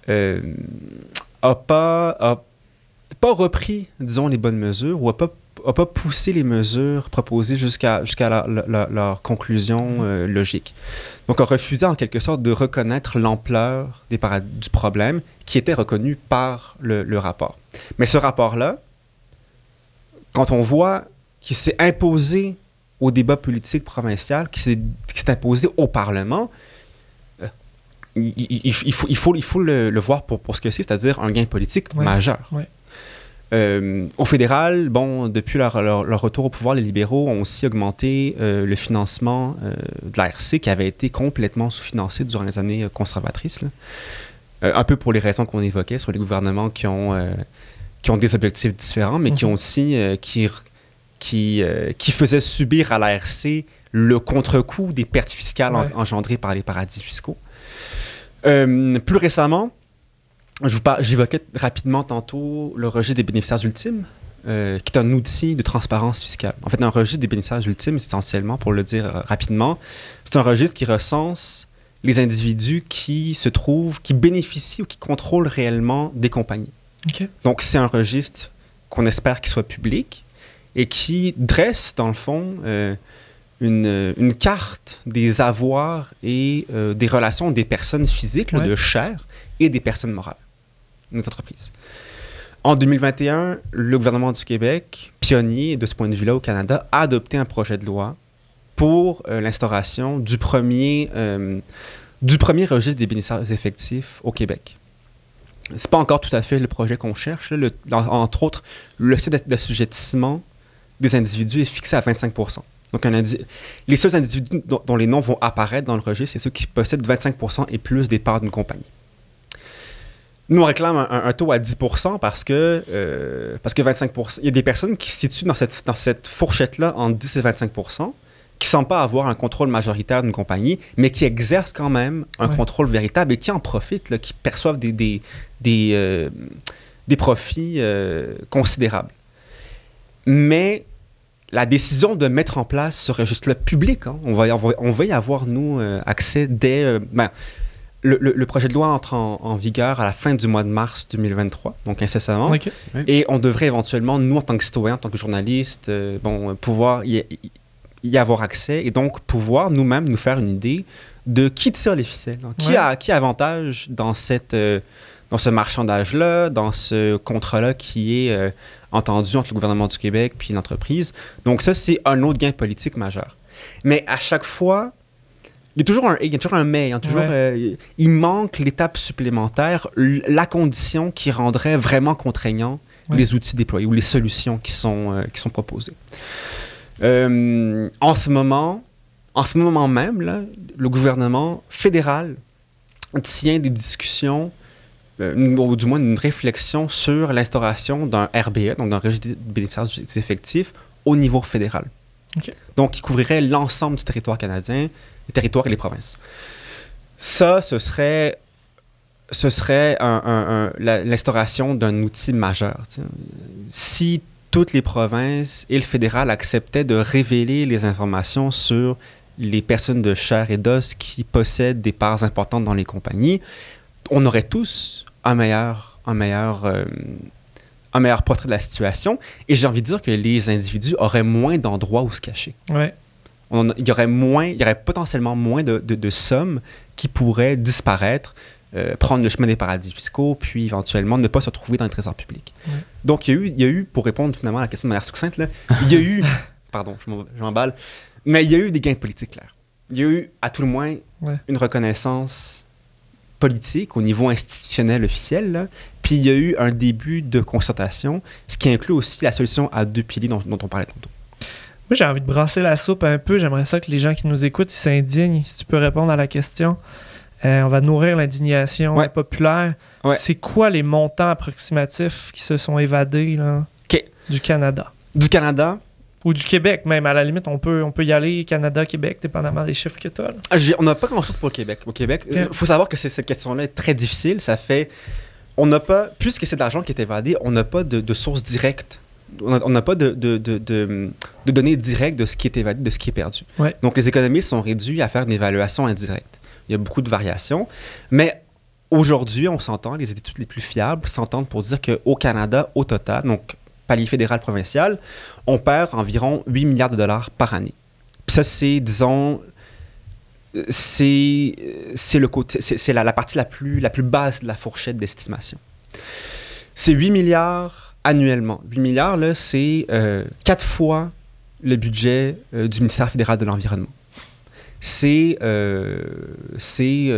a pas repris, disons, les bonnes mesures ou a pas poussé les mesures proposées jusqu'à leur conclusion logique. Donc, a refusé en quelque sorte de reconnaître l'ampleur du problème qui était reconnu par le rapport. Mais ce rapport-là, quand on voit qu'il s'est imposé au débat politique provincial, qui s'est imposé au Parlement, il faut le voir pour ce que c'est, c'est-à-dire un gain politique majeur. Ouais. Au fédéral, depuis leur retour au pouvoir, les libéraux ont aussi augmenté le financement de l'ARC, qui avait été complètement sous-financé durant les années conservatrices. Là. Un peu pour les raisons qu'on évoquait sur les gouvernements qui ont des objectifs différents, mais qui ont aussi... qui faisait subir à l'ARC le contre-coup des pertes fiscales engendrées par les paradis fiscaux. Plus récemment, j'évoquais rapidement tantôt le registre des bénéficiaires ultimes, qui est un outil de transparence fiscale. En fait, un registre des bénéficiaires ultimes, essentiellement, pour le dire rapidement, c'est un registre qui recense les individus qui bénéficient ou qui contrôlent réellement des compagnies. Okay. Donc, c'est un registre qu'on espère qu'il soit public, et qui dresse, dans le fond, une carte des avoirs et des relations des personnes physiques, de chair, et des personnes morales, des entreprises. En 2021, le gouvernement du Québec, pionnier de ce point de vue-là au Canada, a adopté un projet de loi pour l'instauration du premier registre des bénéficiaires effectifs au Québec. C'est pas encore tout à fait le projet qu'on cherche. Là. Entre autres, le seuil d'assujettissement des individus est fixé à 25%. Donc, les seuls individus dont les noms vont apparaître dans le registre, c'est ceux qui possèdent 25% et plus des parts d'une compagnie. Nous, on réclame un taux à 10% parce que 25%, il y a des personnes qui se situent dans cette fourchette-là entre 10 et 25%, qui ne semblent pas avoir un contrôle majoritaire d'une compagnie, mais qui exercent quand même un contrôle véritable et qui en profitent, là, qui perçoivent des profits considérables. Mais la décision de mettre en place ce registre-là public, on va y avoir, nous, accès dès... le projet de loi entre en vigueur à la fin du mois de mars 2023, donc incessamment. Okay. Et on devrait éventuellement, nous, en tant que citoyens, en tant que journalistes, pouvoir y avoir accès et donc pouvoir nous-mêmes nous faire une idée de qui tire les ficelles, hein, qui a avantage dans ce marchandage-là, dans ce contrat-là qui est entendu entre le gouvernement du Québec puis l'entreprise. Donc ça, c'est un autre gain politique majeur. Mais à chaque fois, il y a toujours un mais, il manque l'étape supplémentaire, la condition qui rendrait vraiment contraignant les outils déployés ou les solutions qui sont proposées. En ce moment même, là, le gouvernement fédéral tient des discussions, ou du moins une réflexion sur l'instauration d'un RBE, donc d'un registre des bénéficiaires effectifs, au niveau fédéral. Okay. Donc, qui couvrirait l'ensemble du territoire canadien, les territoires et les provinces. Ça, ce serait l'instauration d'un outil majeur. T'sais. Si toutes les provinces et le fédéral acceptaient de révéler les informations sur les personnes de chair et d'os qui possèdent des parts importantes dans les compagnies, on aurait tous un meilleur portrait de la situation. Et j'ai envie de dire que les individus auraient moins d'endroits où se cacher. Ouais. Il y aurait potentiellement moins de sommes qui pourraient disparaître, prendre le chemin des paradis fiscaux, puis éventuellement ne pas se retrouver dans le trésor public. Ouais. Donc, il y a eu, pour répondre finalement à la question de manière succincte, là, il y a eu, pardon, je m'emballe, mais il y a eu des gains politiques clairs. Il y a eu, à tout le moins, une reconnaissance politique, au niveau institutionnel officiel, là. Puis il y a eu un début de concertation, ce qui inclut aussi la solution à 2 piliers dont on parlait tantôt. Moi, j'ai envie de brasser la soupe un peu. J'aimerais ça que les gens qui nous écoutent, ils s'indignent. Si tu peux répondre à la question. On va nourrir l'indignation populaire. Ouais. C'est quoi les montants approximatifs qui se sont évadés là, du Canada? Du Canada? Ou du Québec, même. À la limite, on peut y aller Canada, Québec, dépendamment des chiffres que tu as. On n'a pas grand-chose pour le Québec. Au Québec, il faut savoir que cette question-là est très difficile. Ça fait... On n'a pas... Puisque c'est de l'argent qui est évadé, on n'a pas de source directe. On n'a pas de données directes de ce qui est évadé, de ce qui est perdu. Ouais. Donc, les économistes sont réduits à faire une évaluation indirecte. Il y a beaucoup de variations. Mais aujourd'hui, on s'entend, les études les plus fiables s'entendent pour dire qu'au Canada, au total, donc palier fédéral, provincial, on perd environ 8 milliards de dollars par année. Puis ça, c'est, disons, c'est le côté, c'est la partie la plus basse de la fourchette d'estimation. C'est 8 milliards annuellement. 8 milliards, là, c'est 4 fois le budget du ministère fédéral de l'Environnement. C'est si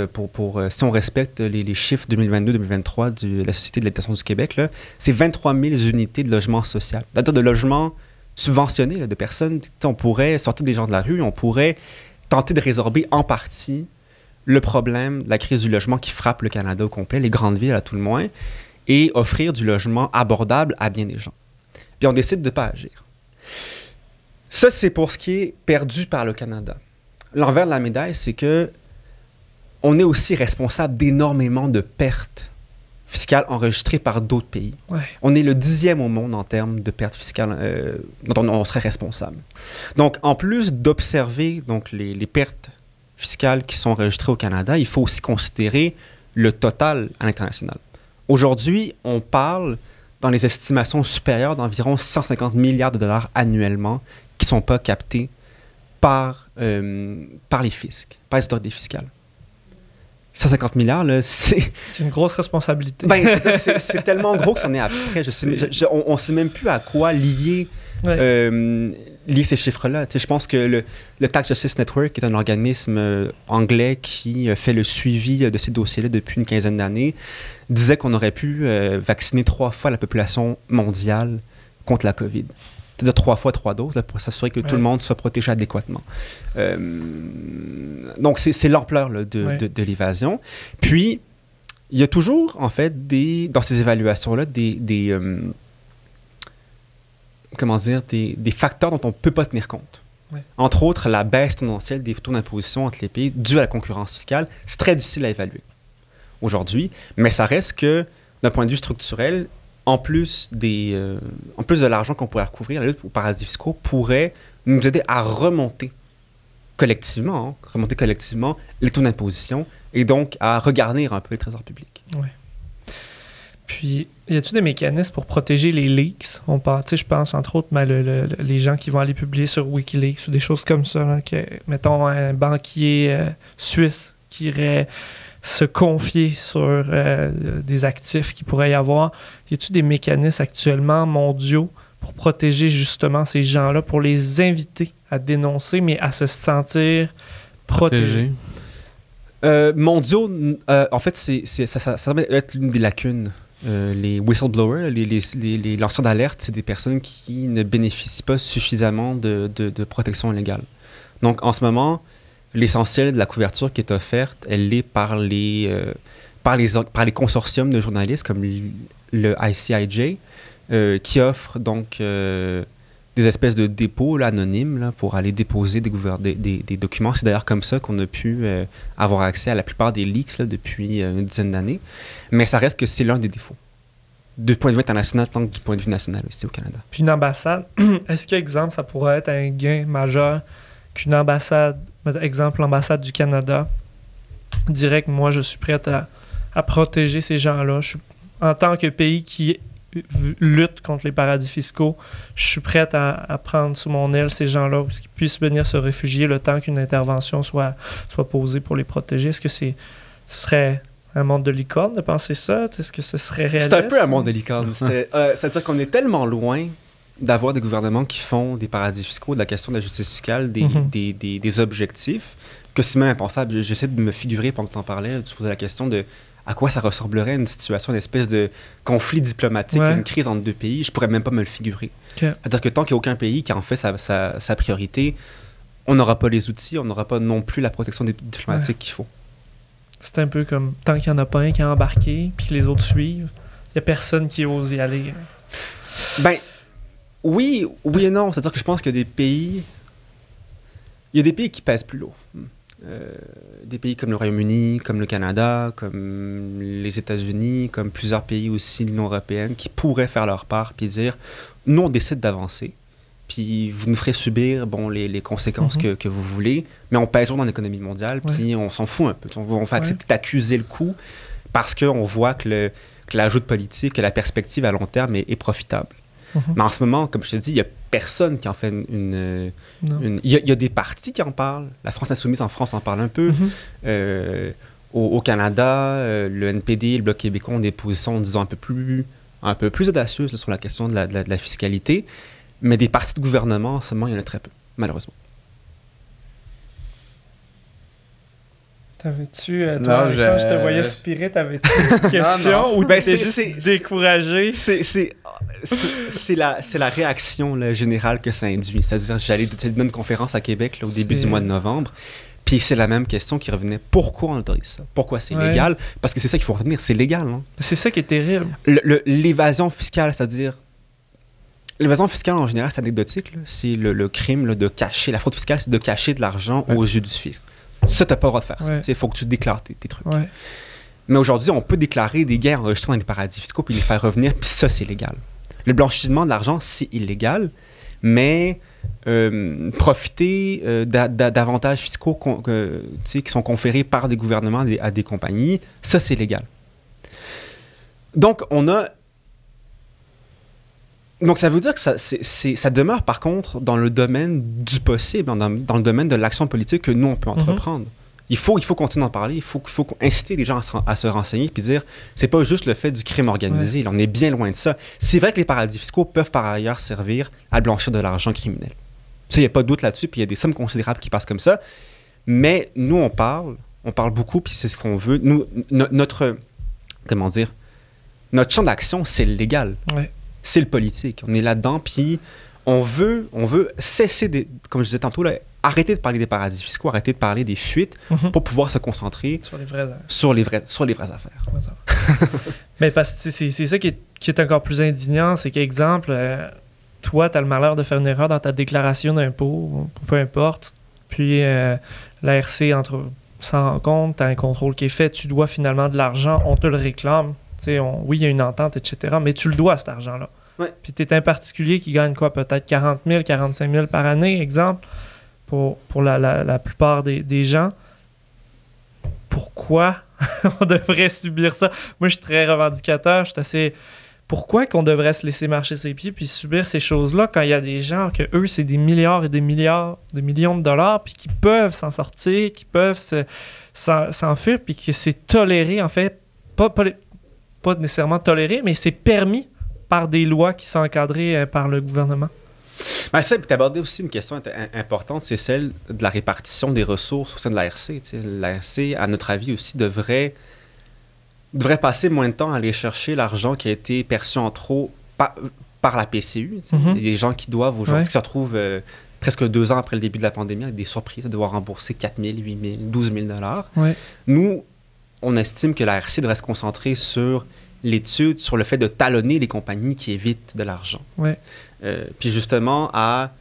on respecte les chiffres 2022-2023 de la Société de l'habitation du Québec, là, c'est 23 000 unités de logement social. C'est-à-dire de logement subventionné, là, de personnes. On pourrait sortir des gens de la rue, on pourrait tenter de résorber en partie le problème de la crise du logement qui frappe le Canada au complet, les grandes villes à tout le moins, et offrir du logement abordable à bien des gens. Puis on décide de ne pas agir. Ça, c'est pour ce qui est perdu par le Canada. L'envers de la médaille, c'est que on est aussi responsable d'énormément de pertes fiscales enregistrées par d'autres pays. Ouais. On est le 10e au monde en termes de pertes fiscales dont on serait responsable. Donc, en plus d'observer donc, les pertes fiscales qui sont enregistrées au Canada, il faut aussi considérer le total à l'international. Aujourd'hui, on parle dans les estimations supérieures d'environ 150 milliards de dollars annuellement qui ne sont pas captés par les fiscs, par les autorités fiscales. 150 milliards, là, c'est... C'est une grosse responsabilité. Ben, c'est tellement gros que c'en est abstrait. On ne sait même plus à quoi lier ces chiffres-là. Je pense que le Tax Justice Network, qui est un organisme anglais qui fait le suivi de ces dossiers-là depuis une quinzaine d'années, disait qu'on aurait pu vacciner 3 fois la population mondiale contre la COVID. C'est-à-dire 3 fois 3 doses là, pour s'assurer que tout le monde soit protégé adéquatement. Donc, c'est l'ampleur là, de l'évasion. Puis, il y a toujours, en fait, dans ces évaluations-là, des facteurs dont on ne peut pas tenir compte. Ouais. Entre autres, la baisse tendancielle des taux d'imposition entre les pays due à la concurrence fiscale. C'est très difficile à évaluer aujourd'hui, mais ça reste que, d'un point de vue structurel, en plus de l'argent qu'on pourrait recouvrir, la lutte aux paradis fiscaux pourrait nous aider à remonter collectivement les taux d'imposition et donc à regarnir un peu le trésor public. Oui. Puis, y a-t-il des mécanismes pour protéger les leaks? Je pense entre autres les gens qui vont aller publier sur Wikileaks ou des choses comme ça, là, que, mettons, un banquier suisse qui irait se confier sur des actifs qu'il pourrait y avoir. Y a-t-il des mécanismes actuellement mondiaux pour protéger justement ces gens-là, pour les inviter à dénoncer, mais à se sentir protégés? Mondiaux, en fait, ça semble être l'une des lacunes. Les whistleblowers, les lanceurs d'alerte, c'est des personnes qui ne bénéficient pas suffisamment de protection légale. Donc, en ce moment, l'essentiel de la couverture qui est offerte, elle l'est par les consortiums de journalistes comme le ICIJ, qui offrent donc des espèces de dépôts là, anonymes là, pour aller déposer des documents. C'est d'ailleurs comme ça qu'on a pu avoir accès à la plupart des leaks là, depuis une dizaine d'années. Mais ça reste que c'est l'un des défauts, du point de vue international tant que du point de vue national ici au Canada. Puis une ambassade, est-ce que, exemple, ça pourrait être un gain majeur qu'une ambassade, exemple l'ambassade du Canada, dirait que moi je suis prête à protéger ces gens-là. En tant que pays qui lutte contre les paradis fiscaux, je suis prête à prendre sous mon aile ces gens-là pour qu'ils puissent venir se réfugier le temps qu'une intervention soit posée pour les protéger. Est-ce que ce serait un monde de licorne de penser ça? Est-ce que ce serait réaliste? C'est un peu un monde de licorne. C'est-à-dire qu'on est tellement loin d'avoir des gouvernements qui font des paradis fiscaux, de la question de la justice fiscale, des objectifs, que c'est même impensable. J'essaie de me figurer, pendant que tu en parlais, tu posais la question de à quoi ça ressemblerait une situation, une espèce de conflit diplomatique, une crise entre deux pays. Je pourrais même pas me le figurer. C'est-à-dire que tant qu'il n'y a aucun pays qui en fait sa priorité, on n'aura pas les outils, on n'aura pas non plus la protection diplomatique qu'il faut. C'est un peu comme tant qu'il n'y en a pas un qui a embarqué, puis que les autres suivent, il n'y a personne qui ose y aller. Ben, oui et non. C'est-à-dire que je pense qu'il y a des pays... Il y a des pays qui pèsent plus lourd. Des pays comme le Royaume-Uni, comme le Canada, comme les États-Unis, comme plusieurs pays aussi de l'Union européenne qui pourraient faire leur part puis dire « Nous, on décide d'avancer, puis vous nous ferez subir les conséquences que vous voulez, mais on pèse dans l'économie mondiale, puis on s'en fout un peu. On fait accepter d'accuser le coup parce qu'on voit que l'ajout de politique, que la perspective à long terme est profitable. » Mais en ce moment, comme je te dis, il n'y a personne qui en fait une... Il y a des partis qui en parlent. La France Insoumise en France en parle un peu. Au Canada, le NPD, le Bloc québécois ont des positions, disons, un peu plus audacieuses là, sur la question de la fiscalité. Mais des partis de gouvernement, en ce moment, il y en a très peu, malheureusement. T'avais-tu, toi, Alexandre, je te voyais soupirer, t'avais-tu une question ou t'étais juste découragé? C'est la réaction là, générale que ça induit. C'est-à-dire, j'allais donner une conférence à Québec là, au début du mois de novembre, puis c'est la même question qui revenait. Pourquoi on autorise ça? Pourquoi c'est légal? Parce que c'est ça qu'il faut retenir, c'est légal. Hein? C'est ça qui est terrible. L'évasion fiscale, c'est-à-dire... L'évasion fiscale, en général, c'est anecdotique. Là. C'est le crime là, de cacher... La fraude fiscale, c'est de cacher de l'argent aux yeux du fisc. Ça, t'as pas le droit de faire. Il faut que tu déclares tes trucs. Mais aujourd'hui, on peut déclarer des guerres enregistrées dans les paradis fiscaux puis les faire revenir, puis ça, c'est légal. Le blanchiment de l'argent, c'est illégal, mais profiter d'avantages fiscaux qui sont conférés par des gouvernements à des compagnies, ça, c'est légal. Donc, Donc, ça veut dire que ça demeure, par contre, dans le domaine du possible, dans le domaine de l'action politique que nous, on peut entreprendre. Il faut continuer d'en parler, il faut inciter les gens à se renseigner puis dire, c'est pas juste le fait du crime organisé, là, on est bien loin de ça. C'est vrai que les paradis fiscaux peuvent par ailleurs servir à blanchir de l'argent criminel. Ça, il n'y a pas de doute là-dessus, puis il y a des sommes considérables qui passent comme ça. Mais nous, on parle beaucoup, puis c'est ce qu'on veut. Nous, notre champ d'action, c'est le légal. C'est le politique. On est là-dedans, puis on veut cesser, comme je disais tantôt, là, arrêter de parler des paradis fiscaux, arrêter de parler des fuites pour pouvoir se concentrer sur les vraies affaires. Mais parce que c'est ça qui est encore plus indignant, c'est qu'exemple, toi, tu as le malheur de faire une erreur dans ta déclaration d'impôt, peu importe, puis l'ARC s'en rend compte, tu as un contrôle qui est fait, tu dois finalement de l'argent, on te le réclame. Oui, il y a une entente, etc., mais tu le dois, cet argent-là. Puis tu es un particulier qui gagne quoi, peut-être 40 000, 45 000 par année, exemple, pour la plupart des gens. Pourquoi on devrait subir ça? Moi, je suis très revendicateur, je suis assez... Pourquoi qu'on devrait se laisser marcher ses pieds puis subir ces choses-là quand il y a des gens que eux, c'est des milliards et des millions de dollars, puis qui peuvent s'en sortir, qui peuvent s'enfuir, puis que c'est toléré, en fait, pas nécessairement toléré, mais c'est permis par des lois qui sont encadrées par le gouvernement. Ben ça, puis tu as abordé aussi une question importante, c'est celle de la répartition des ressources au sein de l'ARC. L'ARC, à notre avis aussi, devrait passer moins de temps à aller chercher l'argent qui a été perçu en trop par la PCU. Il y a des gens qui doivent aujourd'hui, qui se retrouvent presque 2 ans après le début de la pandémie avec des surprises, de devoir rembourser 4 000, 8 000, 12 000 $. Nous, on estime que l'ARC devrait se concentrer sur l'étude, sur le fait de talonner les compagnies qui évitent de l'argent. Puis justement, à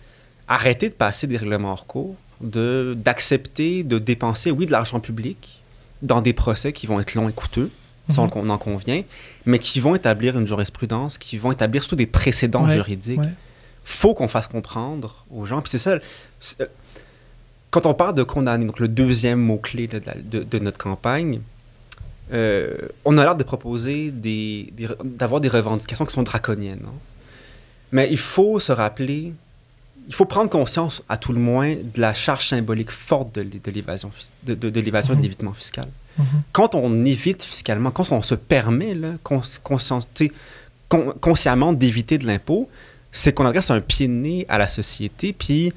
arrêter de passer des règlements hors cours, d'accepter de dépenser, de l'argent public dans des procès qui vont être longs et coûteux, ça on en convient, mais qui vont établir une jurisprudence, qui vont établir surtout des précédents juridiques. Faut qu'on fasse comprendre aux gens. Puis c'est ça, quand on parle de condamner, donc le deuxième mot-clé de notre campagne, on a l'air de proposer d'avoir des revendications qui sont draconiennes. Hein? Mais il faut se rappeler, il faut prendre conscience, à tout le moins, de la charge symbolique forte de l'évasion et de l'évitement fiscal. Quand on évite fiscalement, quand on se permet là, consciemment d'éviter de l'impôt, c'est qu'on adresse un pied de nez à la société, puis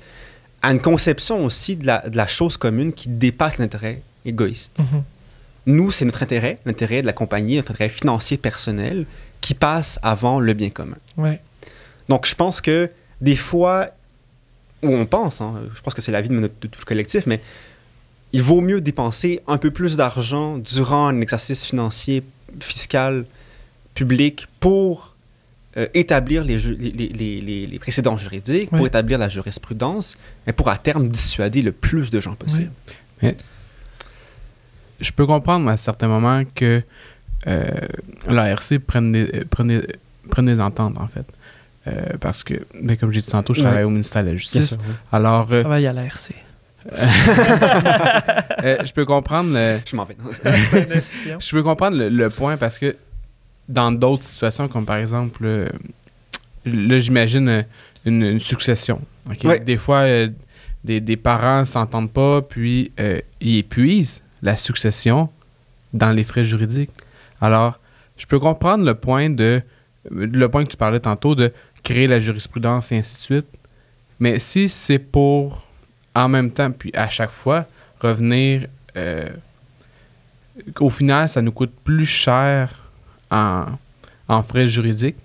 à une conception aussi de la chose commune qui dépasse l'intérêt égoïste. Mhm. Nous, c'est notre intérêt, l'intérêt de la compagnie, notre intérêt financier personnel qui passe avant le bien commun. Ouais. Donc, je pense que des fois, ou on pense, hein, je pense que c'est l'avis de tout le collectif, mais il vaut mieux dépenser un peu plus d'argent durant un exercice financier, fiscal, public pour établir les précédents juridiques, pour établir la jurisprudence, mais pour à terme dissuader le plus de gens possible. Mais je peux comprendre à certains moments que l'ARC prenne des ententes, en fait. Parce que, mais comme j'ai dit tantôt, je travaille au ministère de la Justice. Sûr, oui. Alors, Je travaille à l'ARC. je peux comprendre Je m'en vais. je peux comprendre le point parce que dans d'autres situations, comme par exemple, là, j'imagine une succession. Okay? Ouais. Des fois, des parents ne s'entendent pas, puis ils épuisent la succession dans les frais juridiques. Alors, je peux comprendre le point que tu parlais tantôt de créer la jurisprudence et ainsi de suite. Mais si c'est pour, en même temps, puis à chaque fois, revenir... au final, ça nous coûte plus cher en frais juridiques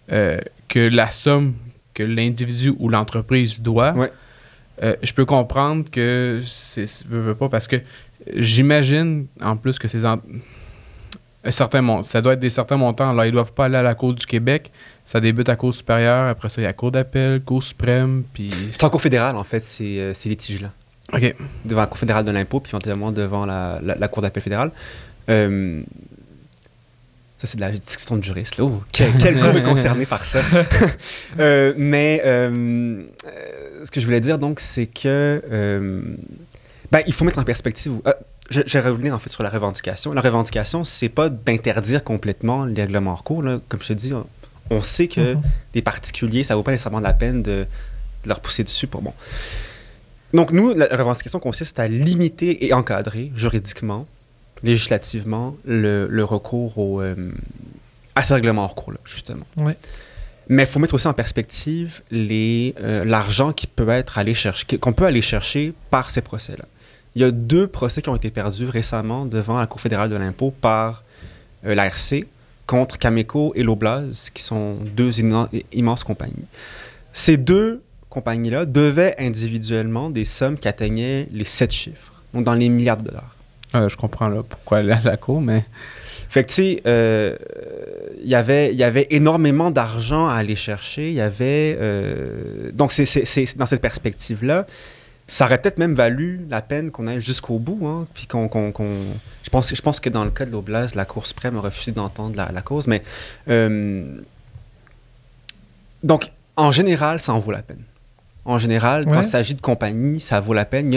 que la somme que l'individu ou l'entreprise doit. Ouais. Je peux comprendre que veut pas parce que j'imagine en plus que ça doit être des certains montants. Alors, ils doivent pas aller à la Cour du Québec. Ça débute à Cour supérieure. Après ça, il y a Cour d'appel, Cour suprême. Puis... C'est en Cour fédérale, en fait, ces litiges-là. OK. Devant la Cour fédérale de l'impôt, puis éventuellement devant la Cour d'appel fédérale. Ça, c'est de la discussion de juriste. Là. Oh, quel cours est concerné par ça? Mais ce que je voulais dire, donc, c'est que il faut mettre en perspective... je vais revenir, en fait, sur la revendication. La revendication, c'est pas d'interdire complètement les règlements hors cours. Là. Comme je te dis, on sait que des particuliers, ça vaut pas nécessairement la peine de leur pousser dessus pour... Bon. Donc, nous, la revendication consiste à limiter et encadrer juridiquement, législativement, le recours à ces règlements hors cours, là, justement. Ouais. Mais il faut mettre aussi en perspective l'argent qu'on peut aller chercher par ces procès-là. Il y a 2 procès qui ont été perdus récemment devant la Cour fédérale de l'impôt par l'ARC contre Cameco et Loblaws, qui sont 2 immenses compagnies. Ces 2 compagnies-là devaient individuellement des sommes qui atteignaient les 7 chiffres, donc dans les milliards de dollars. Je comprends là pourquoi aller à la Cour, mais... Fait que, tu sais, il y avait énormément d'argent à aller chercher. Il y avait... donc, c'est dans cette perspective-là, ça aurait peut-être même valu la peine qu'on aille jusqu'au bout, hein, puis je pense que dans le cas de l'Oblast, la Cour suprême a refusé d'entendre la cause, mais... donc, en général, ça en vaut la peine. En général, quand il s'agit de compagnies, ça vaut la peine. Il y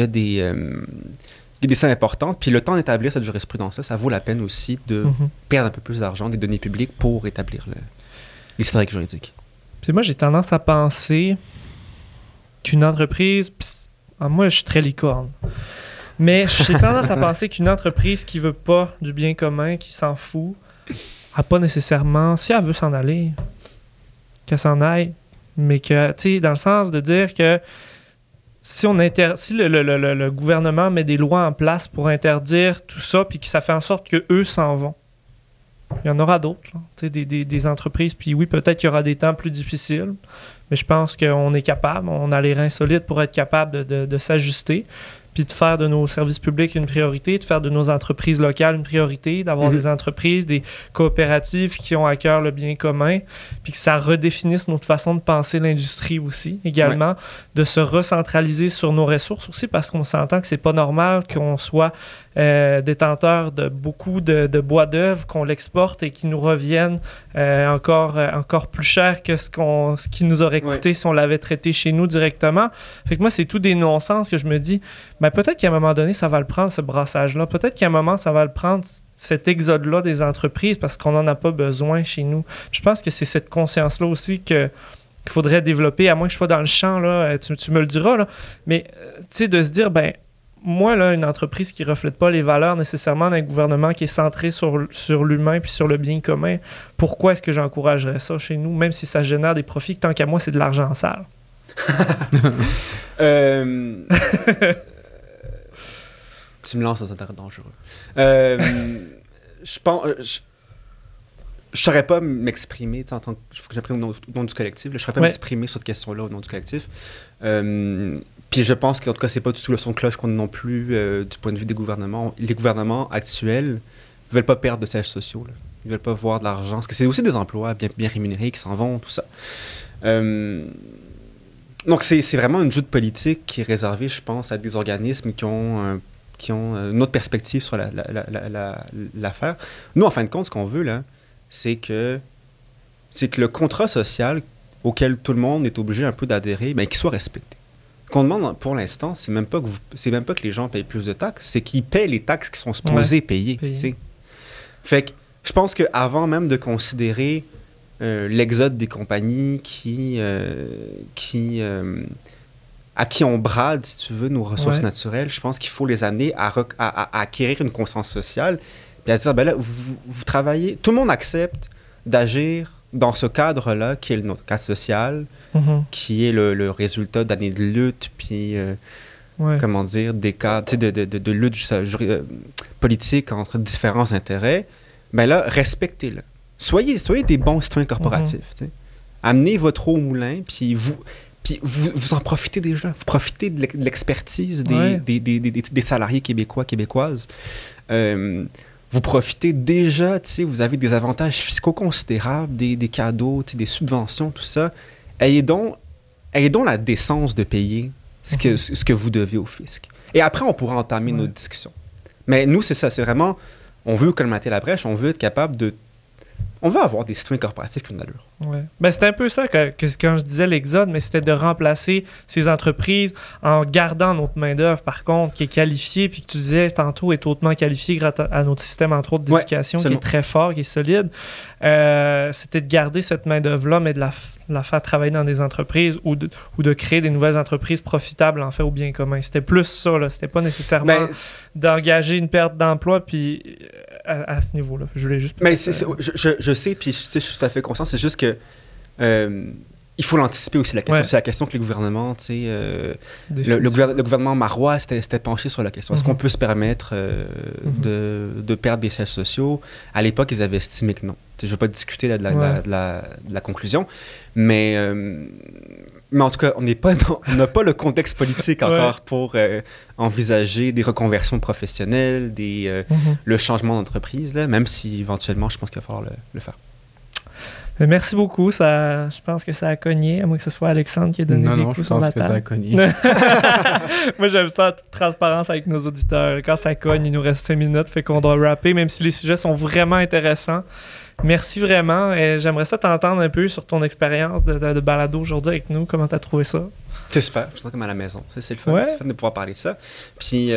a des sommes importantes. Puis le temps d'établir cette jurisprudence-là, ça vaut la peine aussi de perdre un peu plus d'argent, des données publiques pour établir l'historique juridique. Puis moi, j'ai tendance à penser qu'une entreprise... moi, je suis très licorne. Mais j'ai tendance à penser qu'une entreprise qui veut pas du bien commun, qui s'en fout, n'a pas nécessairement... Si elle veut s'en aller, qu'elle s'en aille. Mais que, tu sais, dans le sens de dire que si le gouvernement met des lois en place pour interdire tout ça, puis que ça fait en sorte qu'eux s'en vont, il y en aura d'autres, tu sais, des entreprises. Puis oui, peut-être qu'il y aura des temps plus difficiles, mais je pense qu'on est capable, on a les reins solides pour être capable de s'ajuster, puis de faire de nos services publics une priorité, de faire de nos entreprises locales une priorité, d'avoir des entreprises, des coopératives qui ont à cœur le bien commun, puis que ça redéfinisse notre façon de penser l'industrie aussi, également, de se recentraliser sur nos ressources aussi, parce qu'on s'entend que c'est pas normal qu'on soit détenteur de beaucoup de bois d'œuvre, qu'on l'exporte et qui nous reviennent encore plus cher que ce qui nous aurait coûté si on l'avait traité chez nous directement. Fait que moi, c'est tout des non-sens que je me dis, ben peut-être qu'à un moment donné, ça va le prendre, ce brassage-là. Peut-être qu'à un moment, ça va le prendre, cet exode-là des entreprises, parce qu'on n'en a pas besoin chez nous. Je pense que c'est cette conscience-là aussi qu'il faudrait développer, à moins que je sois dans le champ, là, tu me le diras, là, mais tu sais, de se dire, ben moi, là, une entreprise qui ne reflète pas les valeurs nécessairement d'un gouvernement qui est centré sur l'humain puis sur le bien commun, pourquoi est-ce que j'encouragerais ça chez nous, même si ça génère des profits, que tant qu'à moi, c'est de l'argent sale? Tu me lances dans un terrain dangereux. Je pense... Je ne saurais pas m'exprimer, en tant que... Il faut que j'apprenne au nom du collectif. Je ne saurais pas m'exprimer sur cette question-là au nom du collectif. Puis je pense qu'en tout cas, c'est pas du tout le son de cloche qu'on a non plus du point de vue des gouvernements. Les gouvernements actuels ne veulent pas perdre de sièges sociaux. Là. Ils ne veulent pas voir de l'argent. Parce que c'est aussi des emplois bien rémunérés qui s'en vont, tout ça. Donc c'est vraiment une joute politique qui est réservée, je pense, à des organismes qui ont une autre perspective sur l'affaire. Nous, en fin de compte, ce qu'on veut, là, c'est que le contrat social auquel tout le monde est obligé un peu d'adhérer, ben, qu'il soit respecté. Ce qu'on demande pour l'instant, c'est même pas que les gens payent plus de taxes, c'est qu'ils paient les taxes qu'ils sont supposés payer. Fait que je pense qu'avant même de considérer l'exode des compagnies à qui on brade, si tu veux, nos ressources naturelles, je pense qu'il faut les amener à acquérir une conscience sociale, puis à se dire, ben là, vous travaillez, tout le monde accepte d'agir dans ce cadre-là, qui est notre cadre social, qui est le résultat d'années de lutte, puis, comment dire, des cas de lutte politique entre différents intérêts. Ben là, respectez-le. Soyez des bons citoyens corporatifs. Amenez votre eau au moulin, puis vous en profitez déjà. Vous profitez de l'expertise des salariés québécois, québécoises. Vous profitez déjà, vous avez des avantages fiscaux considérables, des cadeaux, des subventions, tout ça. Ayez donc la décence de payer ce que vous devez au fisc. Et après, on pourra entamer notre discussion. Mais nous, c'est ça, c'est vraiment... On veut colmater la brèche, on veut être capable de... On veut avoir des citoyens corporatifs qui ont de l'allure. Ouais. Ben, c'était un peu ça que quand je disais l'exode, mais c'était de remplacer ces entreprises en gardant notre main-d'œuvre, par contre, qui est qualifiée, puis que tu disais tantôt est hautement qualifiée grâce à notre système, entre autres, d'éducation, qui est très fort, qui est solide. C'était de garder cette main-d'œuvre-là, mais de la faire travailler dans des entreprises ou de créer des nouvelles entreprises profitables, en fait, au bien commun. C'était plus ça, là. C'était pas nécessairement d'engager une perte d'emploi, puis... À ce niveau-là. Je voulais juste... Mais je sais, puis je suis tout à fait conscient, c'est juste que il faut l'anticiper aussi, la question. C'est la question que les gouvernements, le gouvernement marois s'était penché sur la question. Est-ce qu'on peut se permettre de perdre des sièges sociaux? À l'époque, ils avaient estimé que non. Je ne vais pas discuter de la conclusion, mais en tout cas, on n'a pas le contexte politique encore pour envisager des reconversions professionnelles, le changement d'entreprise, là, même si éventuellement, je pense qu'il va falloir le faire. Merci beaucoup. Je pense que ça a cogné, à moins que ce soit Alexandre qui ait donné des coups sur la table. Non, je pense que ça a cogné. Moi, j'aime ça en toute transparence avec nos auditeurs. Quand ça cogne, il nous reste 5 minutes, fait qu'on doit rapper, même si les sujets sont vraiment intéressants. Merci vraiment. Et j'aimerais ça t'entendre un peu sur ton expérience de balado aujourd'hui avec nous. Comment t'as trouvé ça? C'est super. Je me sens comme à la maison. C'est le fun. Ouais. C'est le fun de pouvoir parler de ça. Puis...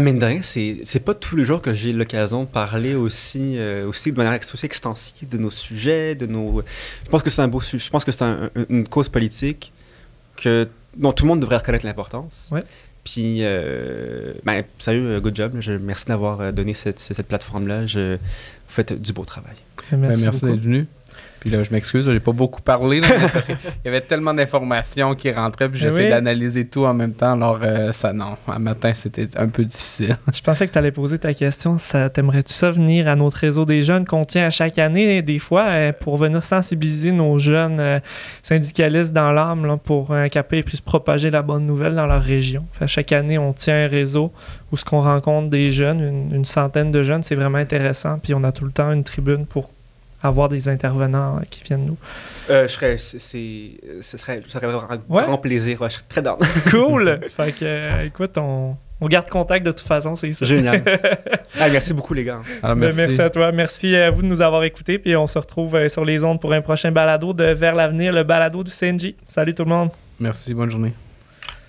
mine de rien, c'est pas tous les jours que j'ai l'occasion de parler aussi de manière aussi extensive de nos sujets, de nos... Je pense que c'est un beau sujet. Je pense que c'est une cause politique dont tout le monde devrait reconnaître l'importance. Ouais. Puis, sérieux, good job. Merci d'avoir donné cette plateforme-là. Vous faites du beau travail. Merci d'être venu. Puis là, je m'excuse, j'ai pas beaucoup parlé, là, parce qu'il y avait tellement d'informations qui rentraient, puis j'essaie d'analyser tout en même temps. Alors, un matin, c'était un peu difficile. Je pensais que tu allais poser ta question. T'aimerais-tu ça venir à notre réseau des jeunes qu'on tient à chaque année, des fois, pour venir sensibiliser nos jeunes syndicalistes dans l'âme, là, pour capter plus propager la bonne nouvelle dans leur région. Fait, chaque année, on tient un réseau où ce qu'on rencontre des jeunes, une centaine de jeunes, c'est vraiment intéressant. Puis on a tout le temps une tribune pour avoir des intervenants qui viennent nous. Ça serait vraiment un grand plaisir. Ouais, je serais très down. Cool! Fait que, écoute, on garde contact de toute façon, c'est ça. Génial. Merci beaucoup, les gars. Alors, merci. Merci à toi. Merci à vous de nous avoir écoutés. Puis on se retrouve sur les ondes pour un prochain balado de Vers l'avenir, le balado du CNJ. Salut tout le monde. Merci, bonne journée.